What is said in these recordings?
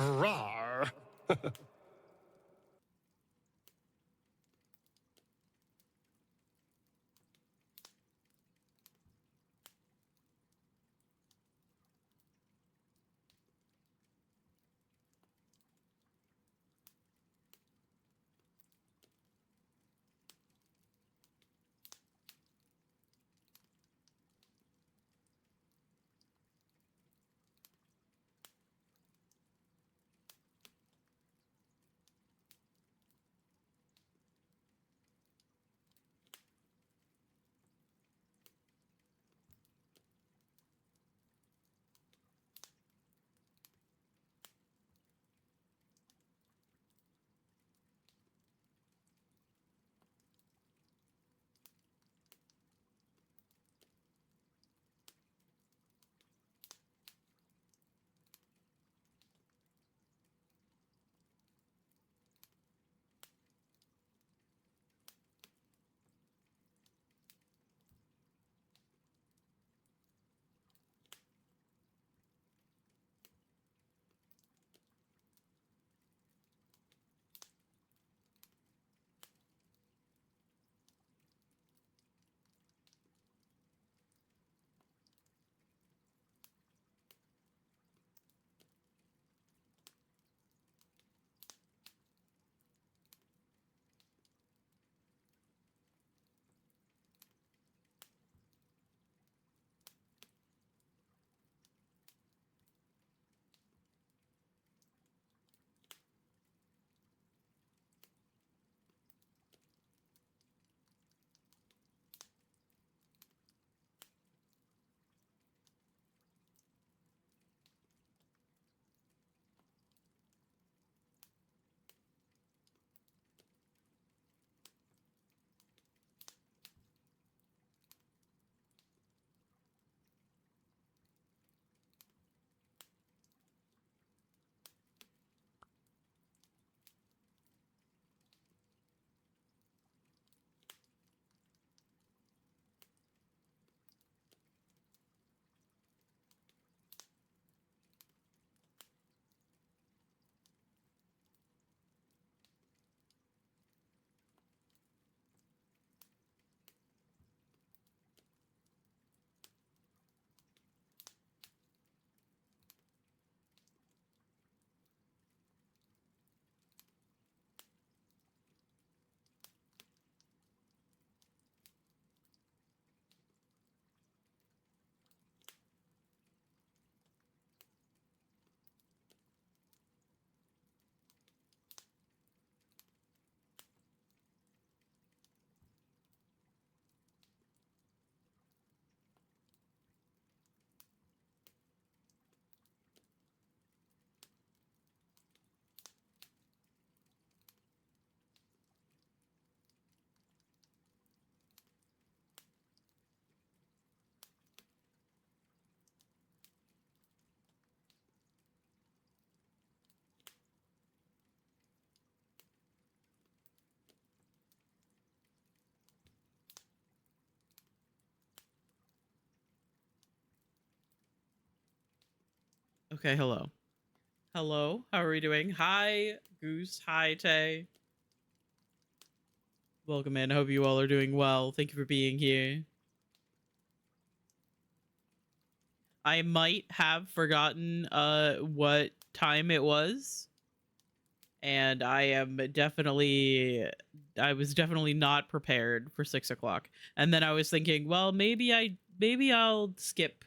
Rawr. Okay, hello. Hello, how are we doing? Hi, Goose. Hi, Tay. Welcome in. Hope you all are doing well. Thank you for being here. I might have forgotten what time it was, and I was definitely not prepared for 6 o'clock. And then I was thinking, well, maybe I'll skip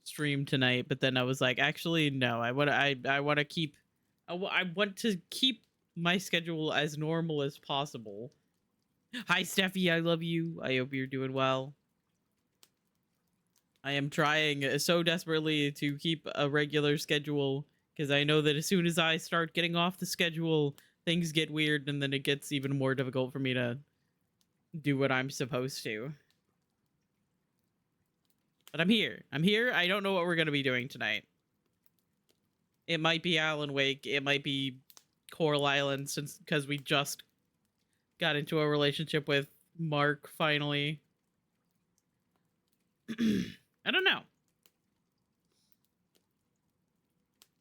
stream tonight, but then I was like, actually no, I want to keep I want to keep my schedule as normal as possible. Hi Steffi, I love you. I hope you're doing well. I am trying so desperately to keep a regular schedule because I know that as soon as I start getting off the schedule, things get weird and then it gets even more difficult for me to do what I'm supposed to. But I'm here. I'm here. I don't know what we're going to be doing tonight. It might be Alan Wake. It might be Coral Island, since because we just got into a relationship with Mark finally. I don't know.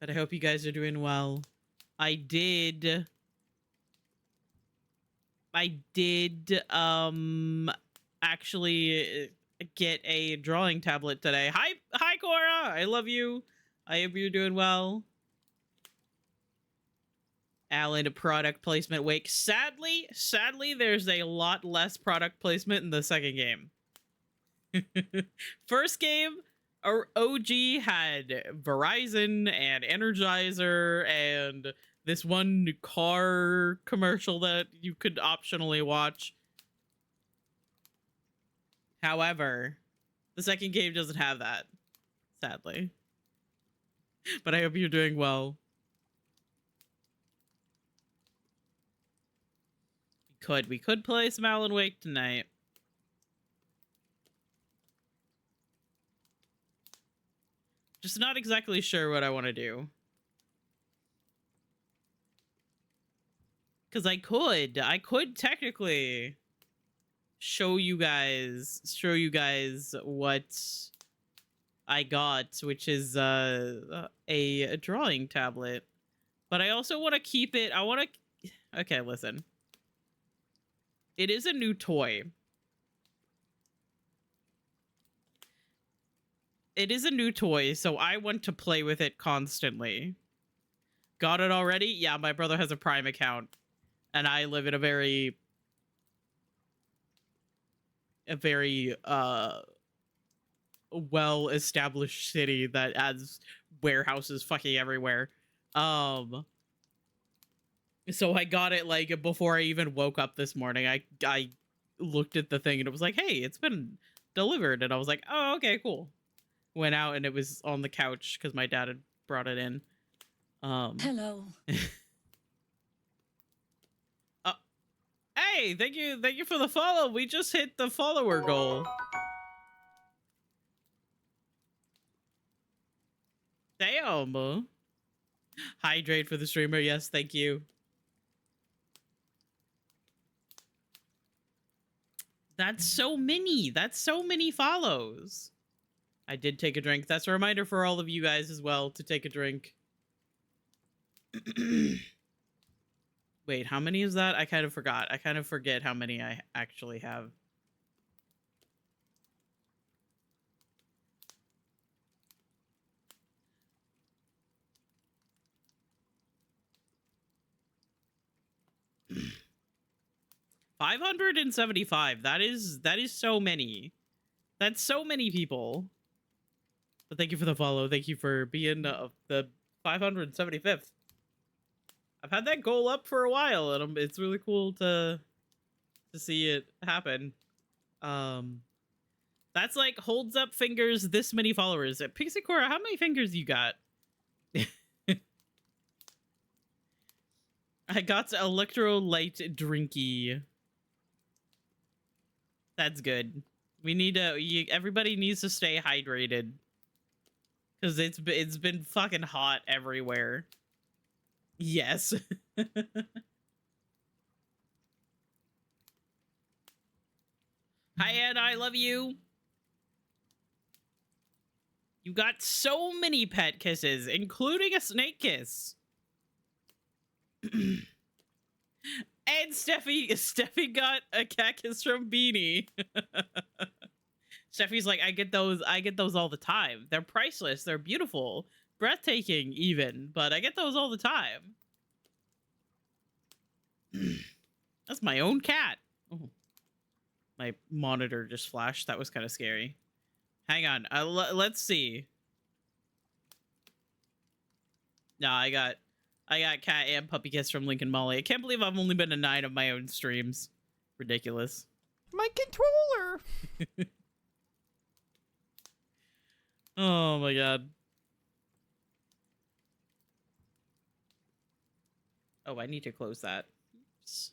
But I hope you guys are doing well. I did actually get a drawing tablet today. Hi Cora, I love you. I hope you're doing well. Alan, product placement wake. Sadly, there's a lot less product placement in the second game. First game, our OG had Verizon and Energizer and this one car commercial that you could optionally watch. However, the second game doesn't have that, sadly. But I hope you're doing well. We could play some Alan Wake tonight. Just not exactly sure what I want to do. Because I could technically show you guys what I got, which is a drawing tablet. But I also want to keep it. Okay, listen. It is a new toy. It is a new toy, so I want to play with it constantly. Got it already? Yeah, my brother has a Prime account, and I live in a very well-established city that has warehouses fucking everywhere. So I got it like before I even woke up this morning. I looked at the thing and it was like, hey, it's been delivered. And I was like, oh, okay, cool. Went out and it was on the couch because my dad had brought it in. Hello. Hey, thank you for the follow. We just hit the follower goal. Damn. Hydrate for the streamer. Yes, thank you. That's so many. That's so many follows. I did take a drink. That's a reminder for all of you guys as well to take a drink. Wait, how many is that? I kind of forgot. I kind of forget how many I actually have. $575. That is so many. That's so many people. But thank you for the follow. Thank you for being the 575th. I've had that goal up for a while, and it's really cool to see it happen. That's like holds up fingers. This many followers. At Pixie Cora, how many fingers you got? I got electrolyte drinky. That's good. We need to. Everybody needs to stay hydrated because it's been fucking hot everywhere. Yes. Hi, Ed. I love you. You got so many pet kisses, including a snake kiss. And Steffi got a cat kiss from Beanie. Steffi's like, I get those all the time. They're priceless. They're beautiful, breathtaking, even. But I get those all the time. That's my own cat. Oh. My monitor just flashed. That was kind of scary. Hang on. Let's see. No, I got cat and puppy kiss from Lincoln Molly. I can't believe I've only been to 9 of my own streams. Ridiculous. My controller. Oh my god. Oh, I need to close that. Oops.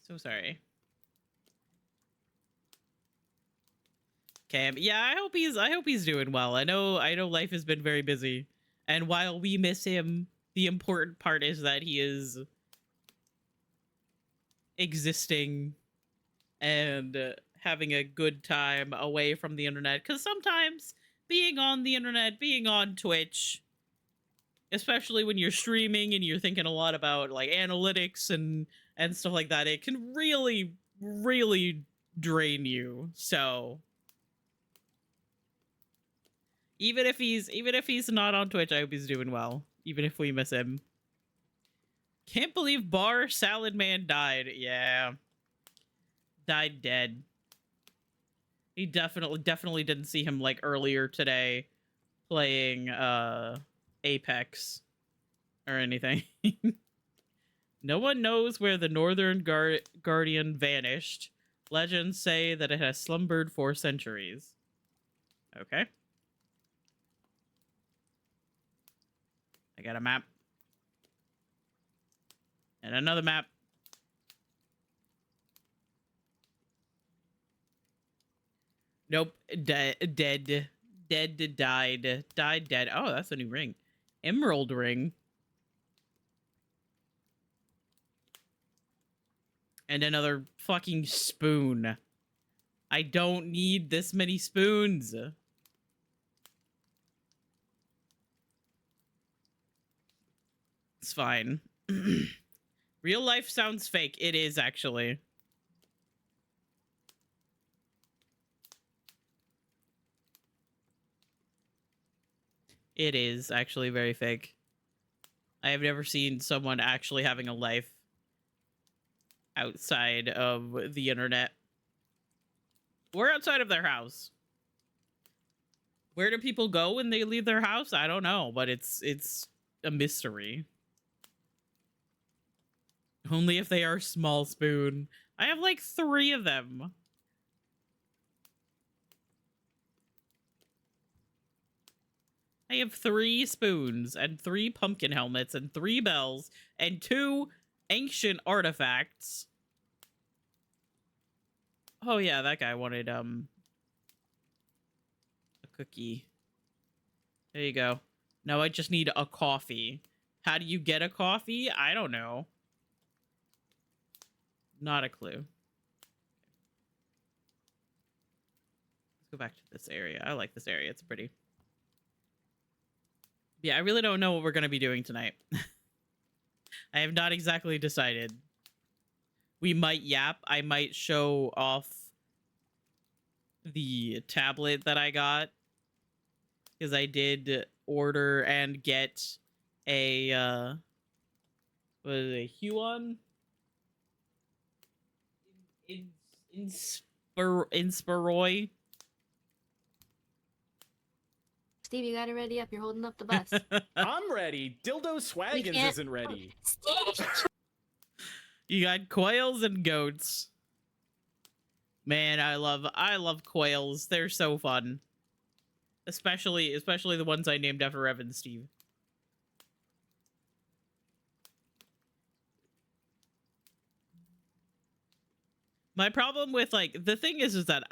So sorry. Okay, yeah, I hope he's doing well. I know life has been very busy. And while we miss him, the important part is that he is existing and having a good time away from the internet. Because sometimes being on the internet, being on Twitch, especially when you're streaming and you're thinking a lot about like analytics and stuff like that, it can really drain you. So even if he's not on Twitch, I hope he's doing well, even if we miss him. Can't believe Bar Salad Man died. Yeah, died dead. He definitely didn't see him like earlier today playing Apex or anything. No one knows where the Northern Guardian vanished. Legends say that it has slumbered for centuries. Okay. I got a map. And another map. Nope. Dead. Died. Died dead. Oh, that's a new ring. Emerald ring. And another fucking spoon. I don't need this many spoons. It's fine. Real life sounds fake. It is, actually. It is actually very fake. I have never seen someone actually having a life outside of the internet. Or outside of their house. Where do people go when they leave their house? I don't know, but it's a mystery. Only if they are small spoon. I have like 3 of them. I have 3 spoons and 3 pumpkin helmets and 3 bells and 2 ancient artifacts. Oh yeah, that guy wanted a cookie. There you go. Now I just need a coffee. How do you get a coffee? I don't know. Not a clue. Let's go back to this area. I like this area. It's pretty. Yeah, I really don't know what we're going to be doing tonight. I have not exactly decided. We might yap. I might show off the tablet that I got. Because I did order and get a, what is it, Huon? Inspiroi. Steve, you got it ready up. You're holding up the bus. I'm ready. Dildo Swaggins isn't ready. You got quails and goats. Man, I love quails. They're so fun. Especially the ones I named after Evan Steve. My problem with like the thing is that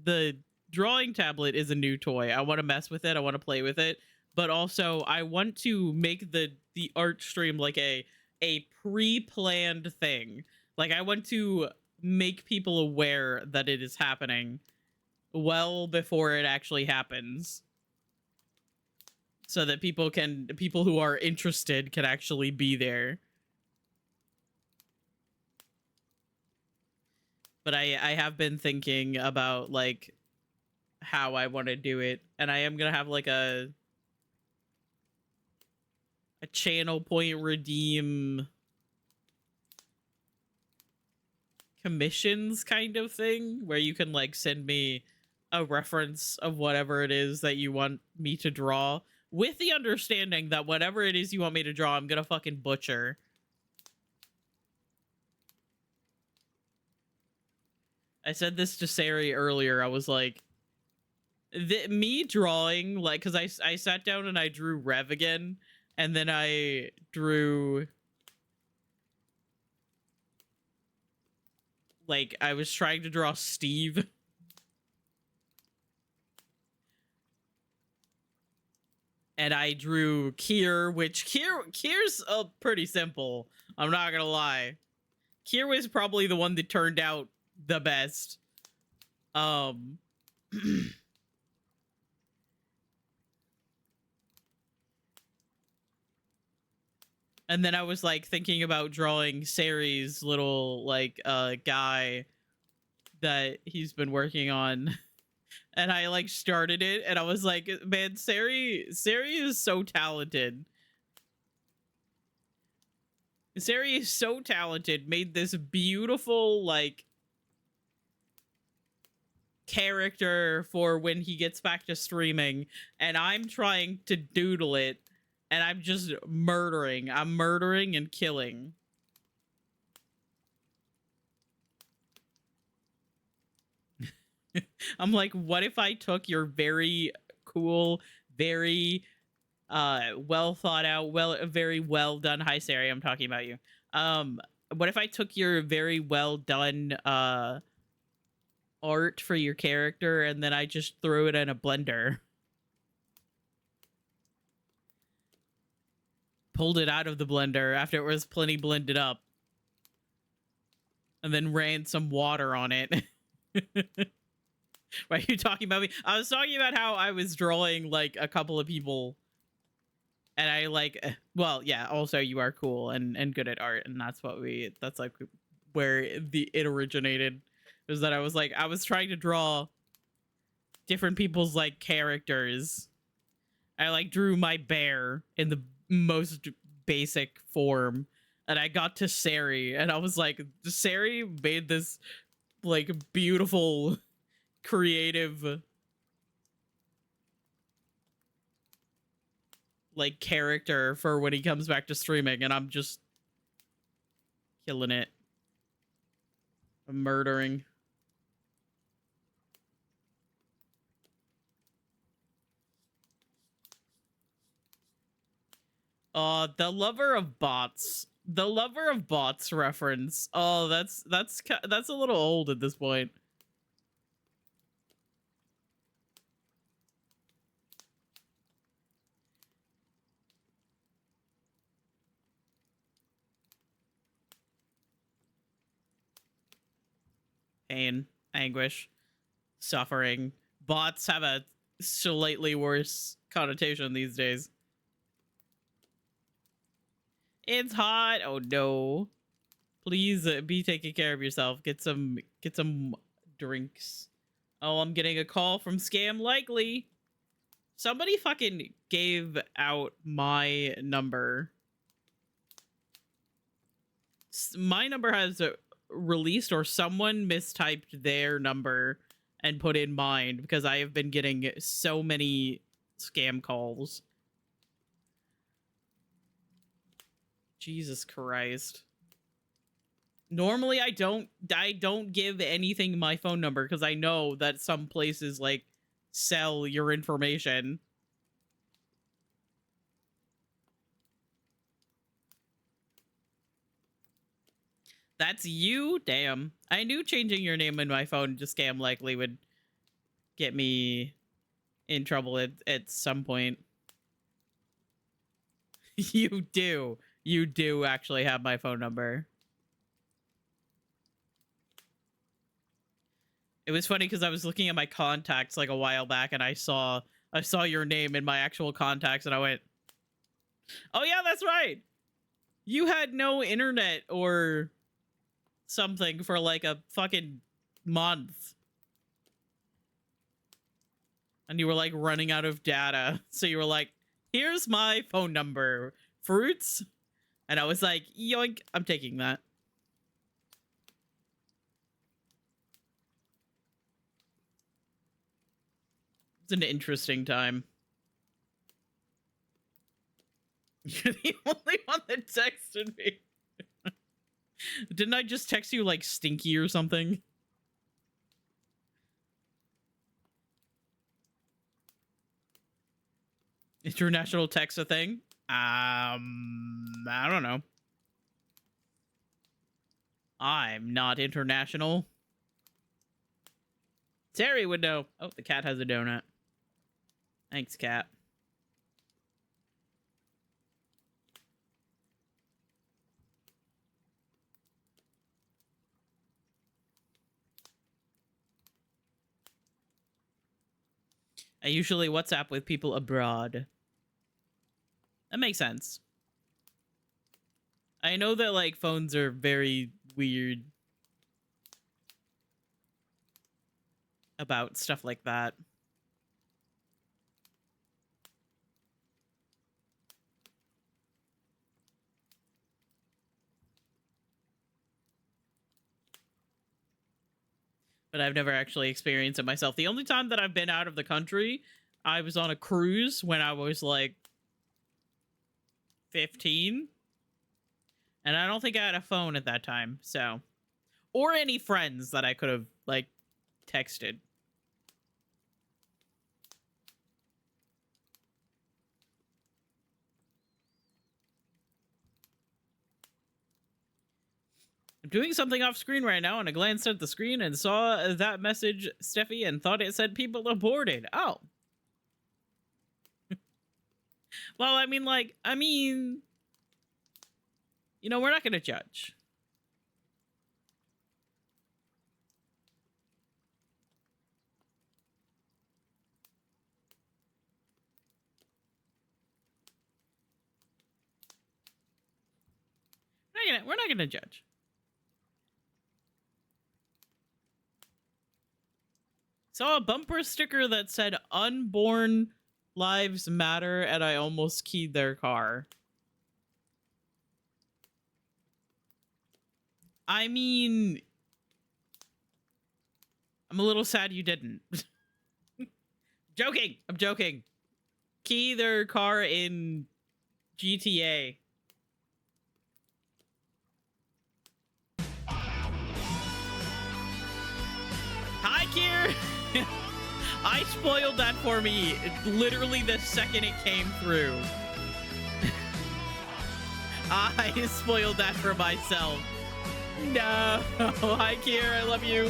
the drawing tablet is a new toy. I want to mess with it. I want to play with it, but also I want to make the art stream like a pre-planned thing. Like I want to make people aware that it is happening well before it actually happens, so that people who are interested can actually be there. But I have been thinking about like how I want to do it, and I am gonna have like a channel point redeem commissions kind of thing, where you can like send me a reference of whatever it is that you want me to draw, with the understanding that whatever it is you want me to draw, I'm gonna fucking butcher. I said this to Sari earlier. I was like, me drawing, like, because I sat down and I drew Rev again, and then I drew, like, I was trying to draw Steve. And I drew Kier, which Kier's pretty simple. I'm not gonna lie. Kier was probably the one that turned out the best. And then I was like thinking about drawing Sari's little like guy that he's been working on. And I like started it and I was like, man, Sari is so talented. Sari is so talented, made this beautiful like character for when he gets back to streaming, and I'm trying to doodle it and I'm just murdering. I'm murdering and killing. I'm like, what if I took your very cool, very well thought out, very well done, hi Sari, I'm talking about you. What if I took your very well done art for your character and then I just threw it in a blender? Pulled it out of the blender after it was plenty blended up. And then ran some water on it. Why are you talking about me? I was talking about how I was drawing like a couple of people. And I like, well, yeah, also you are cool and good at art. And that's like where it originated. Was that I was like, I was trying to draw different people's like characters. I like drew my bear in the most basic form. And I got to Sari and I was like, Sari made this like beautiful, creative like character for when he comes back to streaming, and I'm just killing it. I'm murdering. The lover of bots. The lover of bots reference. Oh, that's a little old at this point. Pain, anguish, suffering. Bots have a slightly worse connotation these days. It's hot. Oh no. Please be taking care of yourself. Get some drinks. Oh, I'm getting a call from Scam Likely. Somebody fucking gave out my number. My number has released, or someone mistyped their number and put in mine because I have been getting so many scam calls. Jesus Christ. Normally I don't give anything my phone number because I know that some places like sell your information. That's you? Damn. I knew changing your name in my phone to Scam Likely would get me in trouble at some point. You do. You do actually have my phone number. It was funny because I was looking at my contacts like a while back and I saw your name in my actual contacts and I went, oh yeah, that's right. You had no internet or something for like a fucking month. And you were like running out of data. So you were like, here's my phone number. Fruits? And I was like, yoink, I'm taking that. It's an interesting time. You're the only one that texted me. Didn't I just text you like stinky or something? International text a thing? I don't know. I'm not international. Terry would know. Oh, the cat has a donut. Thanks, cat. I usually WhatsApp with people abroad. That makes sense. I know that like phones are very weird about stuff like that. But I've never actually experienced it myself. The only time that I've been out of the country, I was on a cruise when I was like 15. And I don't think I had a phone at that time, so. Or any friends that I could have, like, texted. I'm doing something off screen right now, and I glanced at the screen and saw that message, Steffi, and thought it said people aborted. Oh. Well, I mean, you know, we're not going to judge. We're not gonna judge. Saw a bumper sticker that said "Unborn Lives Matter," and I almost keyed their car. I mean, I'm a little sad you didn't. Joking. I'm joking. Key their car in GTA. Hi, Kier. I spoiled that for me literally the second it came through. I spoiled that for myself. No. Hi, Kier. I love you.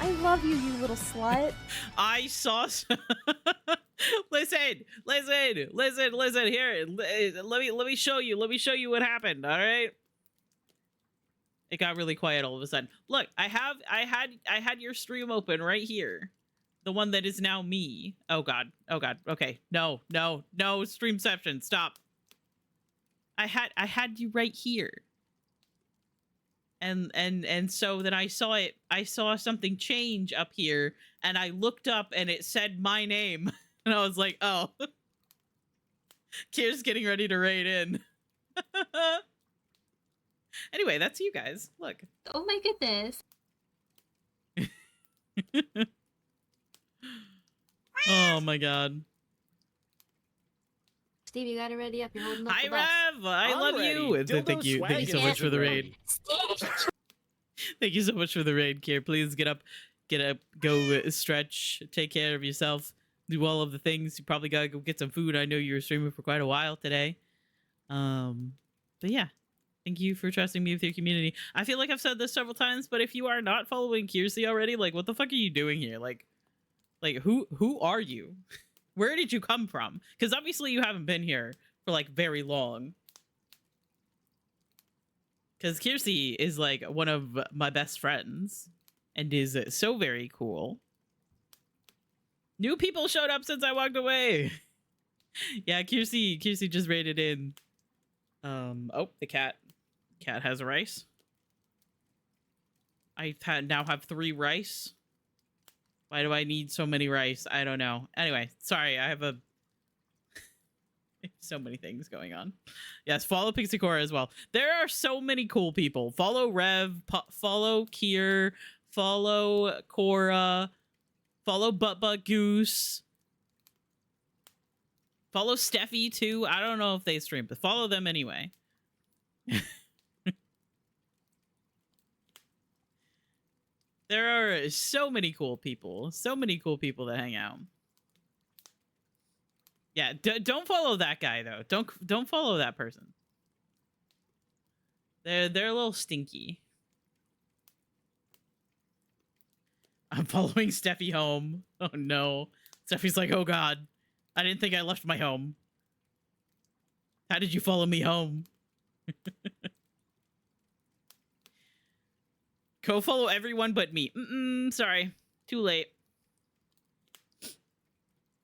I love you, you little slut. I saw. Listen. Here, let me show you. Let me show you what happened. All right. It got really quiet all of a sudden. Look, I had your stream open right here, the one that is now me. Oh god. Okay. No. Streamception. Stop. I had you right here. And so then I saw something change up here, and I looked up and it said my name, and I was like, oh. Kier's getting ready to raid in. Anyway, that's you guys. Look. Oh my goodness. Oh my god. Steve, you got it ready up. You're holding up Hi, the bus. Rev. I love you. Dildo Thank you swag so much is for the ready. raid. Thank you so much for the raid, Kier. Please get up, go stretch, take care of yourself, do all of the things. You probably gotta go get some food. I know you were streaming for quite a while today. But yeah. Thank you for trusting me with your community. I feel like I've said this several times, but if you are not following Kiersey already, like, what the fuck are you doing here? Like who are you? Where did you come from? Because obviously you haven't been here for, like, very long. Because Kiersey is, like, one of my best friends and is so very cool. New people showed up since I walked away. Yeah, Kiersey just raided in. Oh, the cat has rice. I now have 3 rice. Why do I need so many rice? I don't know. Anyway, sorry, I have so many things going on. Yes, follow Pixie Cora as well. There are so many cool people. Follow Rev, follow Kier, follow Cora, follow Butt Goose, follow Steffi too. I don't know if they stream, but follow them anyway. There are so many cool people that hang out. Yeah, don't follow that guy though. Don't follow that person. They're a little stinky. I'm following Steffi home. Oh no. Steffi's like, oh god. I didn't think I left my home. How did you follow me home? Go follow everyone but me. Sorry. Too late.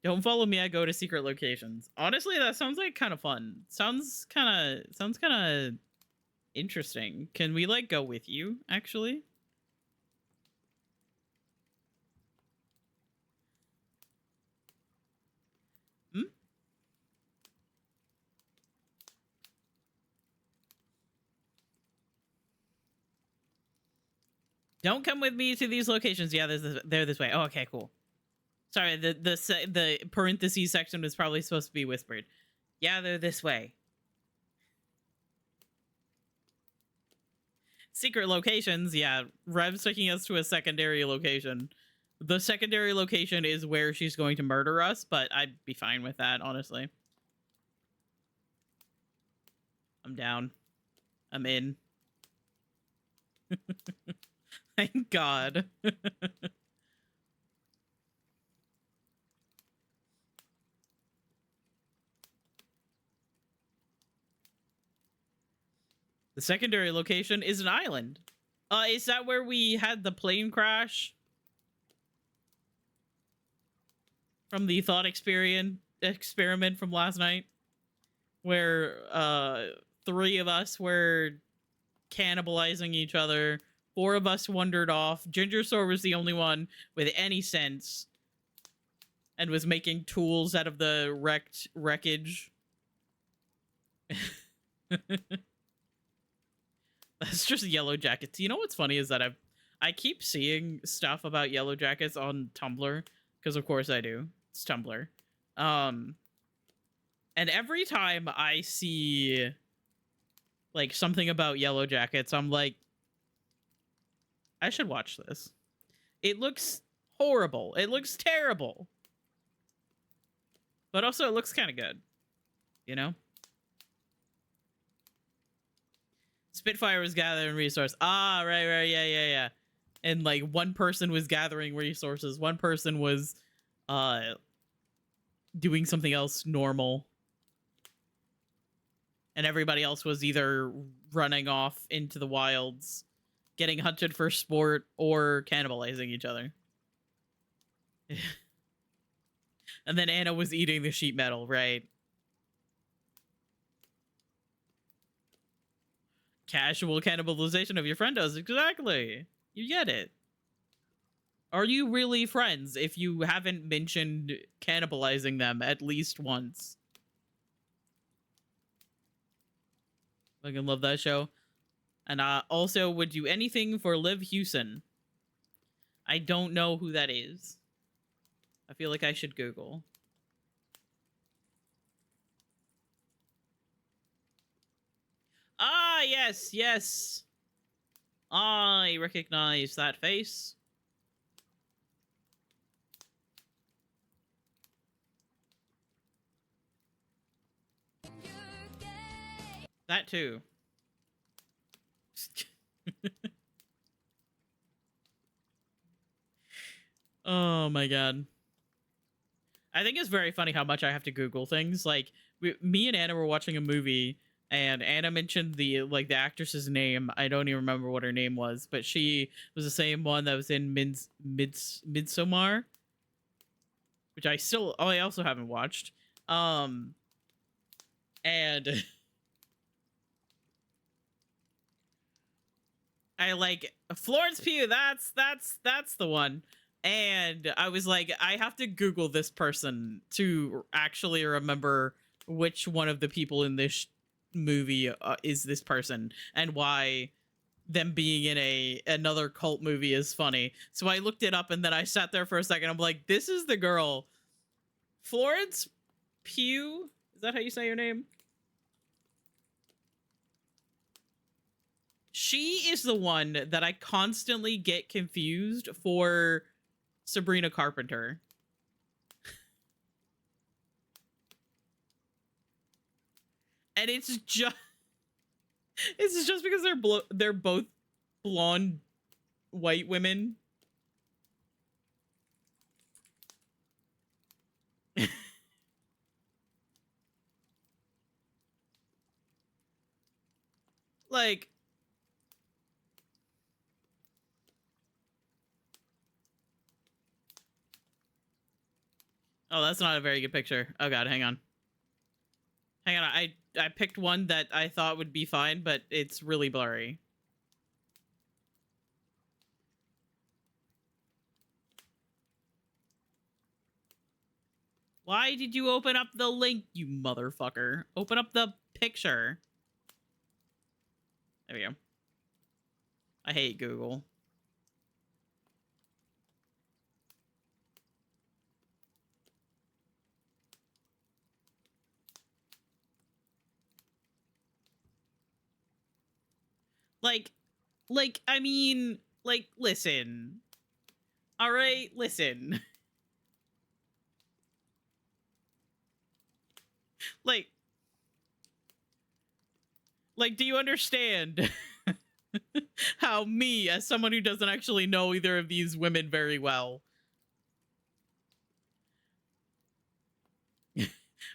Don't follow me. I go to secret locations. Honestly, that sounds like kind of fun. Sounds kind of interesting. Can we like go with you? Actually. Hmm? Don't come with me to these locations. Yeah, they're this way. Oh, okay, cool. Sorry, the parentheses section was probably supposed to be whispered. Yeah, they're this way. Secret locations, yeah. Rev's taking us to a secondary location. The secondary location is where she's going to murder us, but I'd be fine with that, honestly. I'm down. I'm in. Thank God. The secondary location is an island. Is that where we had the plane crash? From the thought experiment from last night? Where, 3 of us were cannibalizing each other. 4 of us wandered off. Ginger Sword was the only one with any sense. And was making tools out of the wreckage. That's just Yellow Jackets. You know what's funny is that I keep seeing stuff about Yellow Jackets on Tumblr, because of course I do. It's Tumblr. And every time I see like something about Yellow Jackets, I'm like, I should watch this. It looks horrible. It looks terrible. But also it looks kind of good. You know? Spitfire was gathering resources. Ah, right, yeah. And like one person was gathering resources. One person was doing something else normal. And everybody else was either running off into the wilds, getting hunted for sport, or cannibalizing each other. And then Anna was eating the sheet metal, right? Casual cannibalization of your friendos, exactly. You get it. Are you really friends if you haven't mentioned cannibalizing them at least once? Fucking love that show. And also would do anything for Liv Hewson. I don't know who that is. I feel like I should Google. Ah, yes. I recognize that face. That too. Oh my god. I think it's very funny how much I have to Google things. Like, me and Anna were watching a movie, and Anna mentioned the actress's name. I don't even remember what her name was, but she was the same one that was in Midsommar, which I also haven't watched. And I like Florence Pugh. That's the one. And I was like, I have to Google this person to actually remember which one of the people in this movie is this person and why them being in another cult movie is funny. So I looked it up and then I sat there for a second. I'm like, this is the girl. Florence Pugh? Is that how you say her name? She is the one that I constantly get confused for Sabrina Carpenter. And it's just because they're both blonde white women. Like, Oh, that's not a very good picture. Oh god, hang on. Hang on, I picked one that I thought would be fine, but it's really blurry. Why did you open up the link, you motherfucker? Open up the picture. There we go. I hate Google. I mean, listen. All right, listen. like, do you understand how me, as someone who doesn't actually know either of these women very well?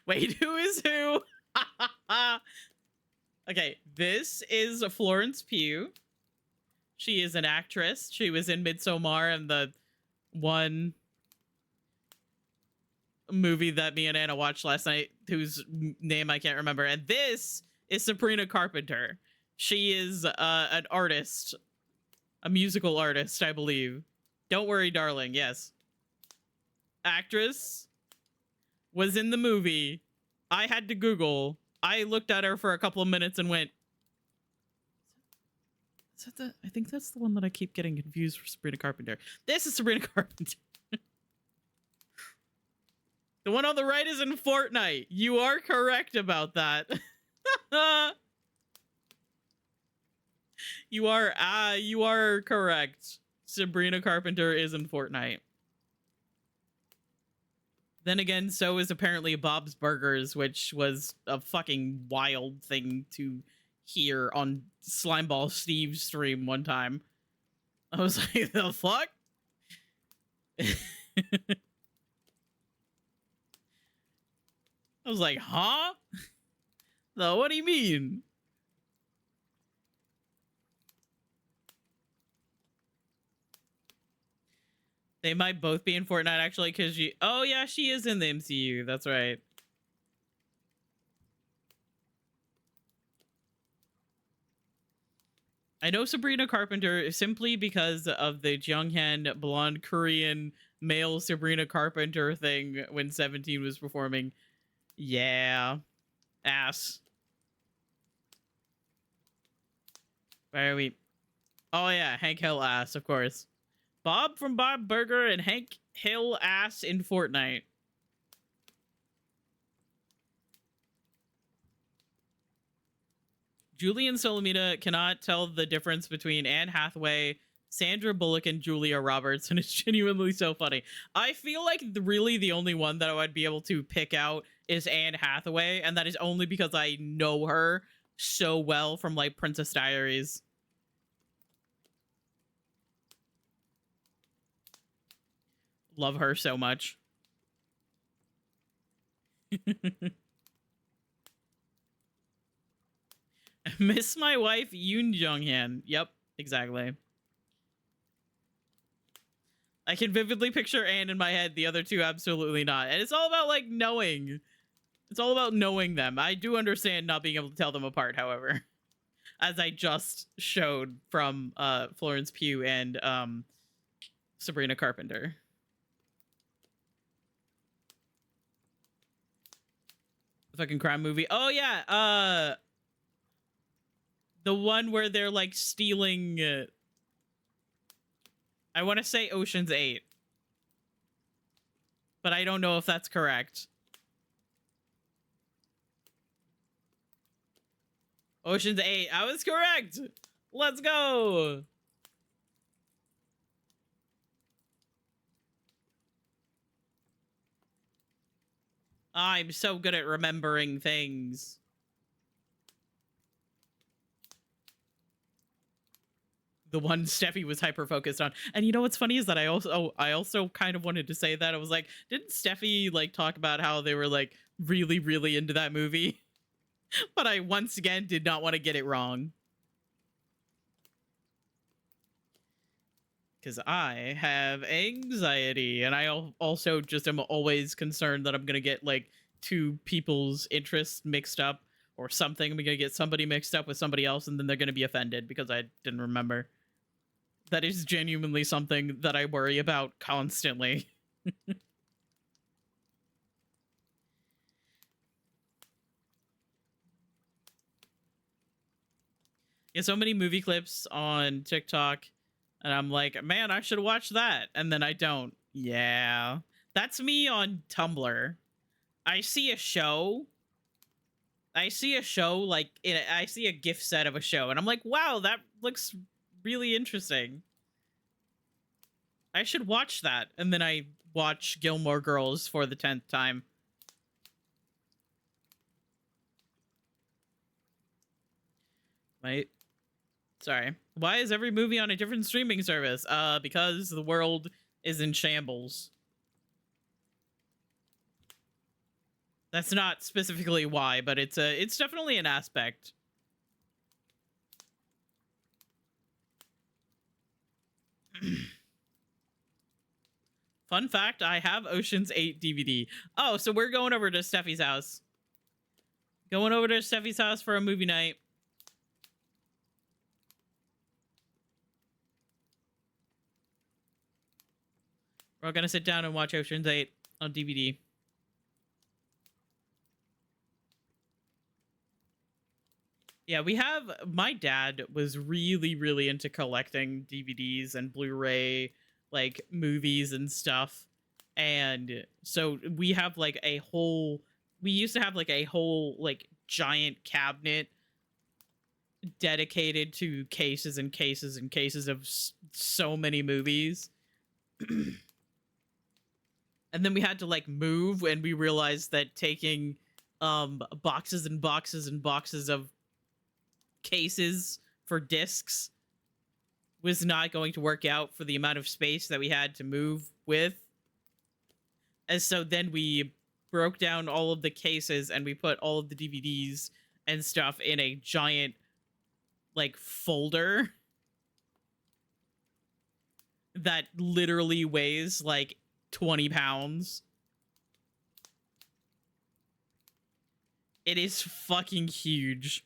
Wait, who is who? Okay, this is Florence Pugh. She is an actress. She was in Midsommar and the one movie that me and Anna watched last night, whose name I can't remember. And this is Sabrina Carpenter. She is an artist, a musical artist, I believe. Don't worry, darling. Yes. Actress. Was in the movie. I had to Google. I looked at her for a couple of minutes and went, is that the, I think that's the one that I keep getting confused for Sabrina Carpenter. This is Sabrina Carpenter. The one on the right is in Fortnite. You are correct about that. You are correct. Sabrina Carpenter is in Fortnite. Then again, so is apparently Bob's Burgers, which was a fucking wild thing to hear on Slimeball Steve's stream one time. I was like, the fuck? I was like, huh? No, what do you mean? They might both be in Fortnite, actually, because she... Oh, yeah, she is in the MCU. That's right. I know Sabrina Carpenter simply because of the Junghan blonde Korean male Sabrina Carpenter thing when 17 was performing. Yeah. Ass. Where are we? Oh, yeah. Hank Hill ass, of course. Bob from Bob Burger and Hank Hill ass in Fortnite. Julian Solomita cannot tell the difference between Anne Hathaway, Sandra Bullock, and Julia Roberts, and it's genuinely so funny. I feel like really the only one that I would be able to pick out is Anne Hathaway, and that is only because I know her so well from, like, Princess Diaries. Love her so much. Miss my wife, Yoon Jung-han. Yep, exactly. I can vividly picture Anne in my head, the other two absolutely not. And it's all about, like, knowing. It's all about knowing them. I do understand not being able to tell them apart, however. As I just showed from Florence Pugh and Sabrina Carpenter. Fucking crime movie. Oh yeah, the one where they're like stealing. I want to say Ocean's 8, but I don't know if that's correct. Ocean's 8. I was correct. Let's go. I'm so good at remembering things. The one Steffi was hyper focused on. And you know what's funny is that I also kind of wanted to say that. I was like, didn't Steffi like talk about how they were like really, really into that movie? But I once again did not want to get it wrong. because I have anxiety, and I also just am always concerned that I'm gonna get like two people's interests mixed up or something. I'm gonna get somebody mixed up with somebody else, and then they're gonna be offended because I didn't remember. That is genuinely something that I worry about constantly. Yeah, so many movie clips on TikTok, and I'm like, man, I should watch that, and then I don't. Yeah, that's me on Tumblr. I see a show. I see a show like I see a GIF set of a show, and I'm like, wow, that looks really interesting. I should watch that, and then I watch Gilmore Girls for the 10th time. Wait. Sorry. Why is every movie on a different streaming service? Because the world is in shambles. That's not specifically why, but it's definitely an aspect. Fun fact, I have Ocean's 8 DVD. Oh, so we're going over to Steffi's house. Going over to Steffi's house for a movie night. We're gonna sit down and watch Ocean's 8 on DVD. Yeah, we have... My dad was really, really into collecting DVDs and Blu-ray, like, movies and stuff. And so we have, like, a whole... We used to have, like, a whole, like, giant cabinet dedicated to cases and cases and cases of so many movies. And then we had to, like, move, and we realized that taking boxes and boxes and boxes of cases for discs was not going to work out for the amount of space that we had to move with. And so then we broke down all of the cases, and we put all of the DVDs and stuff in a giant, like, folder that literally weighs, like, 20 pounds. It is fucking huge.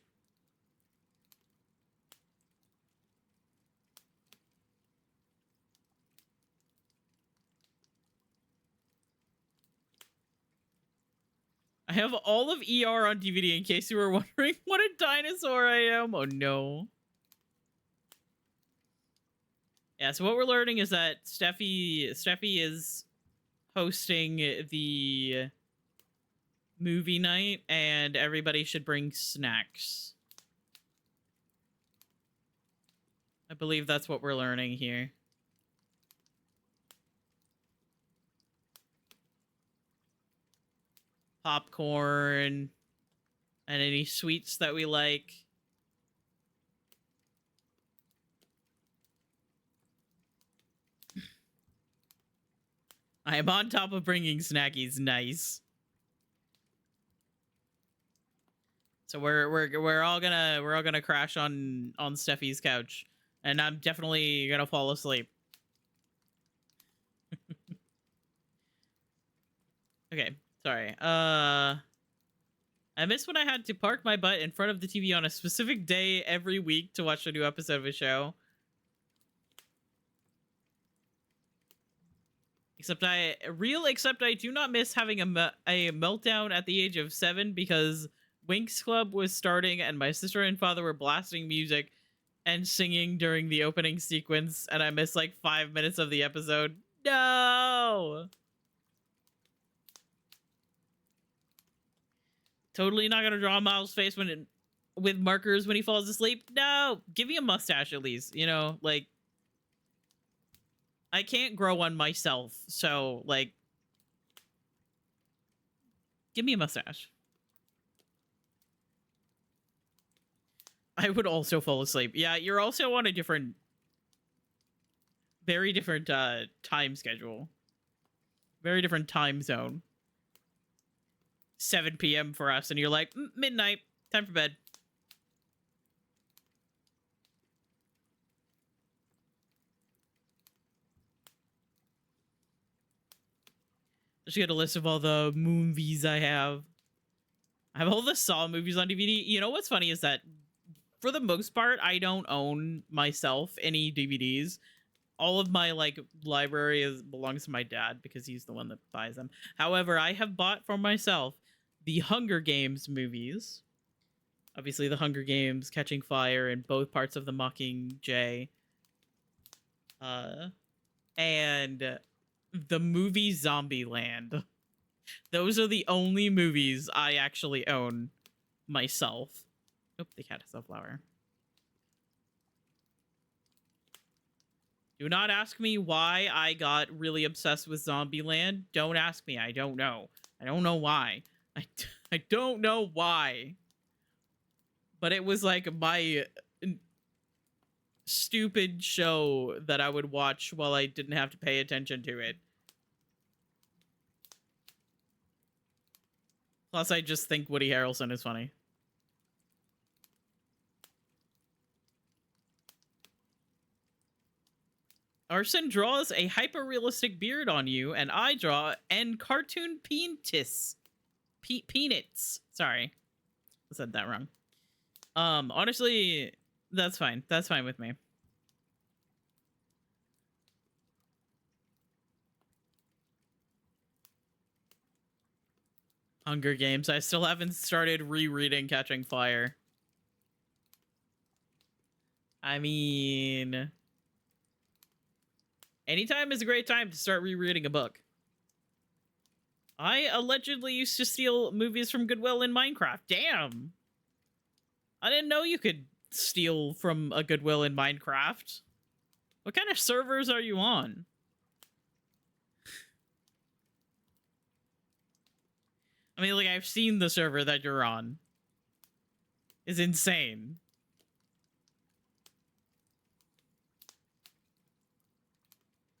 I have all of ER on DVD in case you were wondering what a dinosaur I am. Oh no. Yeah, so what we're learning is that Steffi is hosting the movie night, and everybody should bring snacks. I believe that's what we're learning here. Popcorn and any sweets that we like. I am on top of bringing snackies. Nice. So we're all gonna crash on Steffi's couch, and I'm definitely gonna fall asleep. Okay, sorry. I miss when I had to park my butt in front of the TV on a specific day every week to watch a new episode of a show. Except I do not miss having a meltdown at the age of 7 because Winx Club was starting and my sister and father were blasting music and singing during the opening sequence, and I missed like 5 minutes of the episode. No! Totally not gonna draw Miles' face with markers when he falls asleep. No! Give me a mustache at least, you know, like... I can't grow one myself, so, like... Give me a mustache. I would also fall asleep. Yeah, you're also on a different... Very different, time schedule. Very different time zone. 7 p.m. for us, and you're like, midnight, time for bed. Just get a list of all the movies I have. I have all the Saw movies on DVD. You know what's funny is that for the most part, I don't own myself any DVDs. All of my like library belongs to my dad because he's the one that buys them. However, I have bought for myself the Hunger Games movies. Obviously, the Hunger Games, Catching Fire, and both parts of the Mockingjay. And the movie Zombieland. Those are the only movies I actually own myself. Nope, the cat has a flower. Do not ask me why I got really obsessed with Zombieland. Don't ask me. I don't know. I don't know why. I don't know why. But it was like my stupid show that I would watch while I didn't have to pay attention to it. Plus, I just think Woody Harrelson is funny. Arson draws a hyper-realistic beard on you, and I draw an cartoon penis. Peanuts. Sorry. I said that wrong. Honestly, that's fine. That's fine with me. Hunger Games. I still haven't started rereading Catching Fire. I mean, anytime is a great time to start rereading a book. I allegedly used to steal movies from Goodwill in Minecraft. Damn. I didn't know you could steal from a Goodwill in Minecraft. What kind of servers are you on? I mean, like, I've seen the server that you're on. It's insane.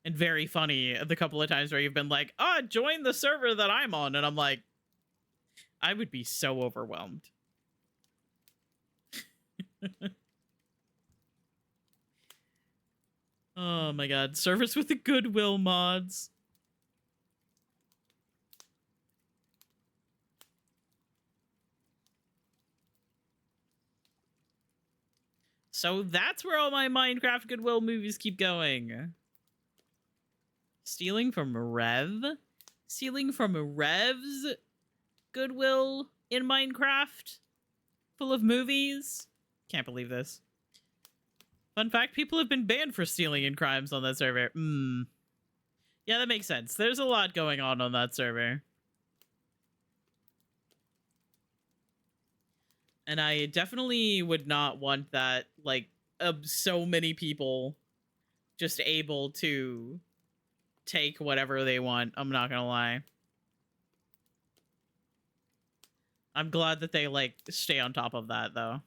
And very funny the couple of times where you've been like, oh, join the server that I'm on. And I'm like, I would be so overwhelmed. Oh my god. Servers with the Goodwill mods. So that's where all my Minecraft Goodwill movies keep going. Stealing from Rev? Stealing from Rev's Goodwill in Minecraft? Full of movies? Can't believe this. Fun fact, people have been banned for stealing and crimes on that server. Yeah, that makes sense. There's a lot going on that server. And I definitely would not want that, like, so many people just able to take whatever they want. I'm not gonna lie. I'm glad that they, like, stay on top of that, though.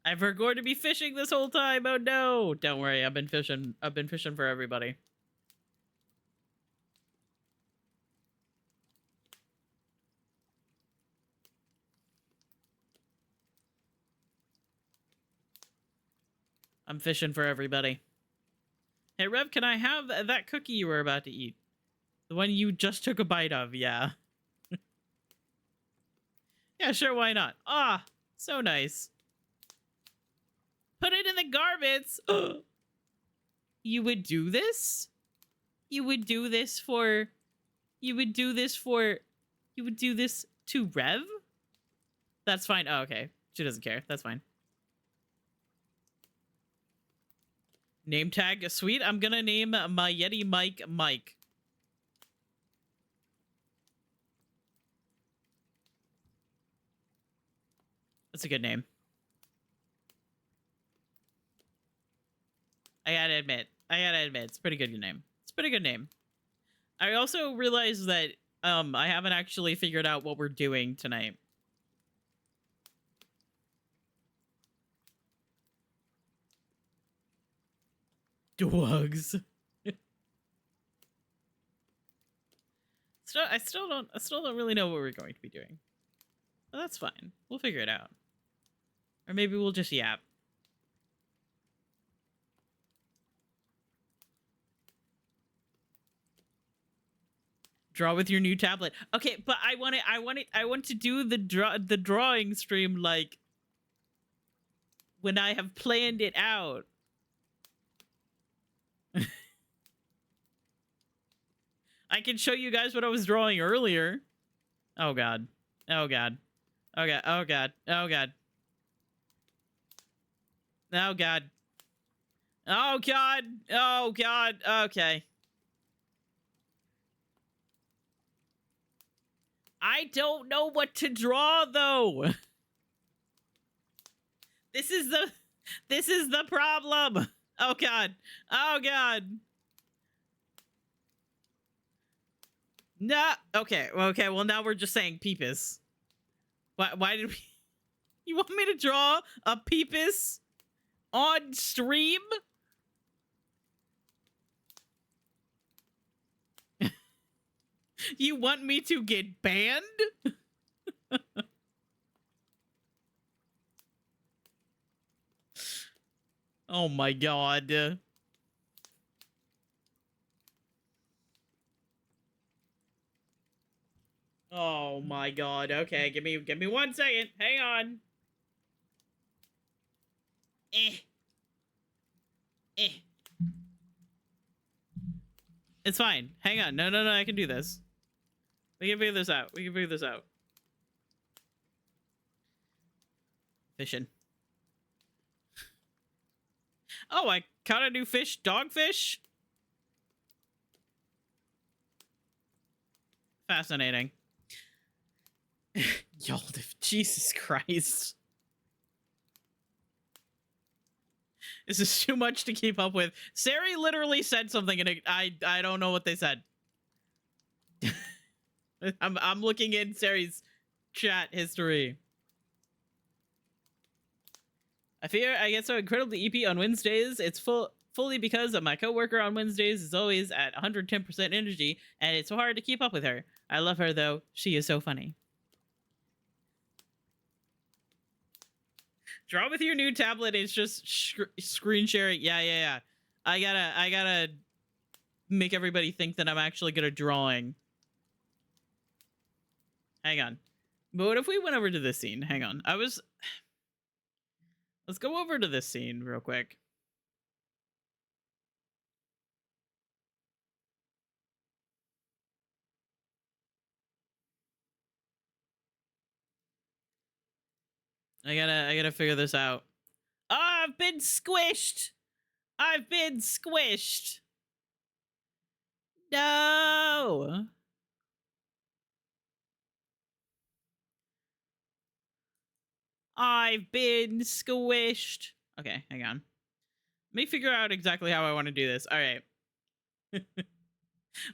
I forgot to be fishing this whole time. Oh, no. Don't worry. I've been fishing. I've been fishing for everybody. I'm fishing for everybody. Hey, Rev, can I have that cookie you were about to eat? The one you just took a bite of, yeah. Yeah, sure, why not? Ah, so nice. Put it in the garbage! You would do this? You would do this for... You would do this for... You would do this to Rev? That's fine. Oh, okay. She doesn't care. That's fine. Name tag, sweet. I'm gonna name my Yeti Mike Mike. That's a good name. I gotta admit, it's a pretty good name. It's a pretty good name. I also realized that I haven't actually figured out what we're doing tonight. Dogs. I still don't really know what we're going to be doing. But that's fine. We'll figure it out. Or maybe we'll just yap. Draw with your new tablet. Okay, but I want to do the drawing stream like when I have planned it out. I can show you guys what I was drawing earlier. Oh god. Oh god. Oh god. Oh god. Oh god. Oh god. Oh god. Oh god. Okay. I don't know what to draw though. This is the problem. Oh god. Oh god. No. Okay. Okay. Well, now we're just saying peepus. Why did we? You want me to draw a peepus on stream? You want me to get banned? Oh my god. Oh my god. Okay, give me 1 second. Hang on. Eh. It's fine. Hang on. No, I can do this. We can figure this out. We can figure this out. Fishing. Oh, I caught a new fish. Dogfish? Fascinating. Y'all, Jesus Christ. This is too much to keep up with. Sari literally said something and I don't know what they said. I'm looking in Sari's chat history. I fear I get so incredibly EP on Wednesdays. It's fully because of my coworker on Wednesdays is always at 110% energy, and it's so hard to keep up with her. I love her though. She is so funny. Draw with your new tablet. It's just screen sharing. Yeah. I gotta make everybody think that I'm actually good at drawing. Hang on. But what if we went over to this scene? Hang on. Let's go over to this scene real quick. I gotta figure this out. Oh, I've been squished. I've been squished. No. I've been squished. Okay, hang on. Let me figure out exactly how I want to do this. All right.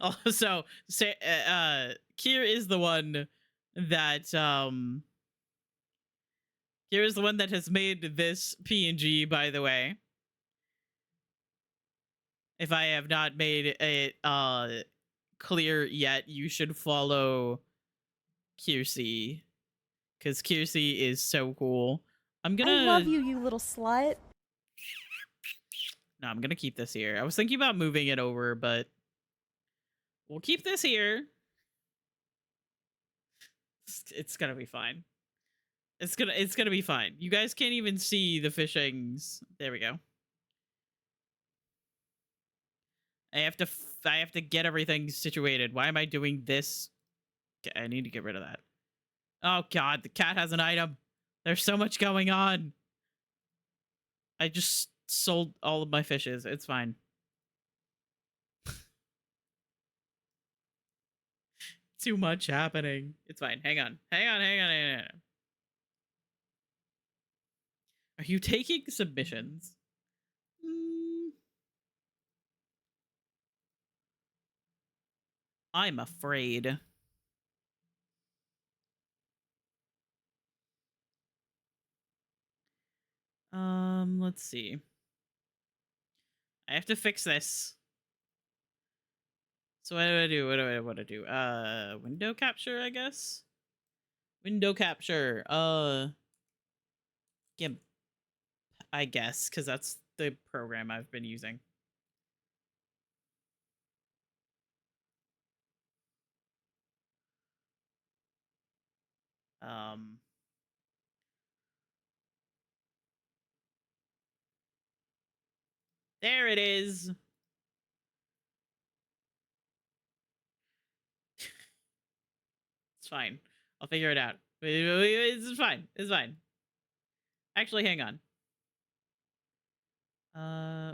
Also, Kier is the one that Kier is the one that has made this PNG, by the way. If I have not made it clear yet, you should follow Kiersey, because Kiersey is so cool. I'm gonna. I love you, you little slut. No, I'm gonna keep this here. I was thinking about moving it over, but we'll keep this here. It's gonna be fine. It's gonna be fine. You guys can't even see the fishings. There we go. I have to get everything situated. Why am I doing this? Okay, I need to get rid of that. Oh god, the cat has an item. There's so much going on. I just sold all of my fishes. It's fine. Too much happening. It's fine. Hang on. Hang on. Are you taking submissions? I'm afraid. Let's see. I have to fix this. So what do I do? What do I want to do? Window capture, I guess. Window capture. GIMP, I guess, because that's the program I've been using. Um, there it is. It's fine. I'll figure it out. It's fine. It's fine. Actually, hang on.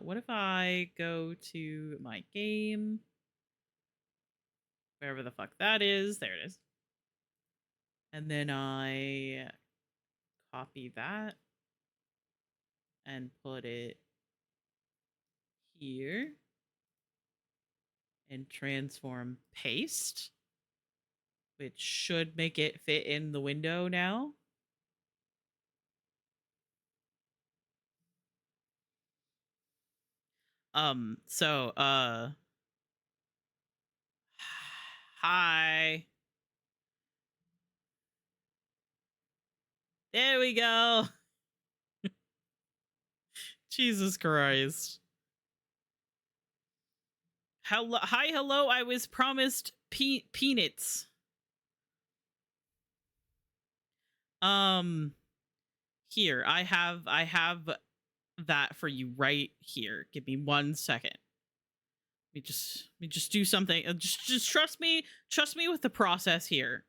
What if I go to my game? Wherever the fuck that is. There it is. And then I copy that and put it here and transform paste, which should make it fit in the window now. So hi. There we go. Jesus Christ. Hello, hi, hello. I was promised peanuts. Here, I have that for you right here. Give me 1 second. Let me just do something. Just trust me. Trust me with the process here.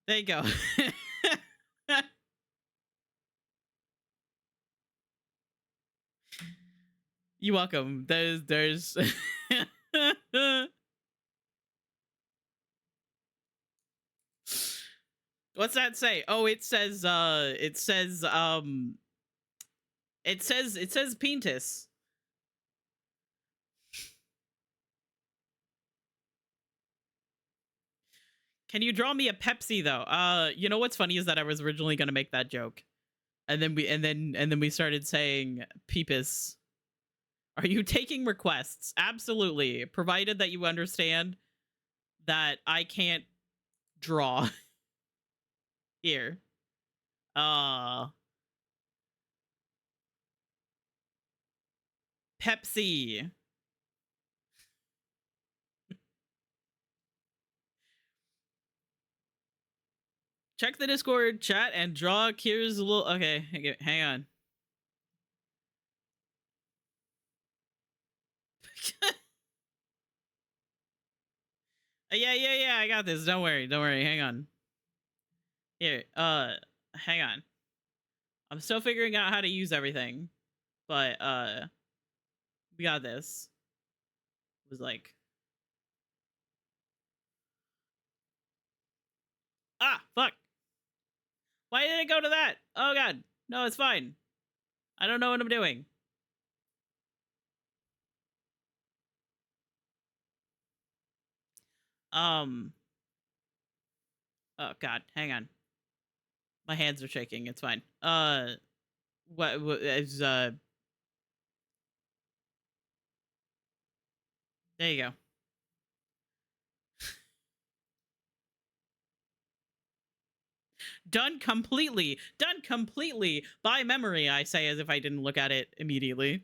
There you go. You're welcome. There's what's that say? Oh, it says it says penis. Can you draw me a Pepsi though? You know what's funny is that I was originally gonna make that joke. And then we started saying peepus. Are you taking requests? Absolutely. Provided that you understand that I can't draw. Here. Pepsi. Check the Discord chat and draw Kira's little. Okay, hang on. Yeah. I got this. Don't worry. Hang on. Here. Hang on. I'm still figuring out how to use everything, but we got this. It was like, fuck. Why did it go to that? Oh god. No, it's fine. I don't know what I'm doing. Oh god, hang on. My hands are shaking. It's fine. What is there you go. Done completely by memory, I say, as if I didn't look at it immediately.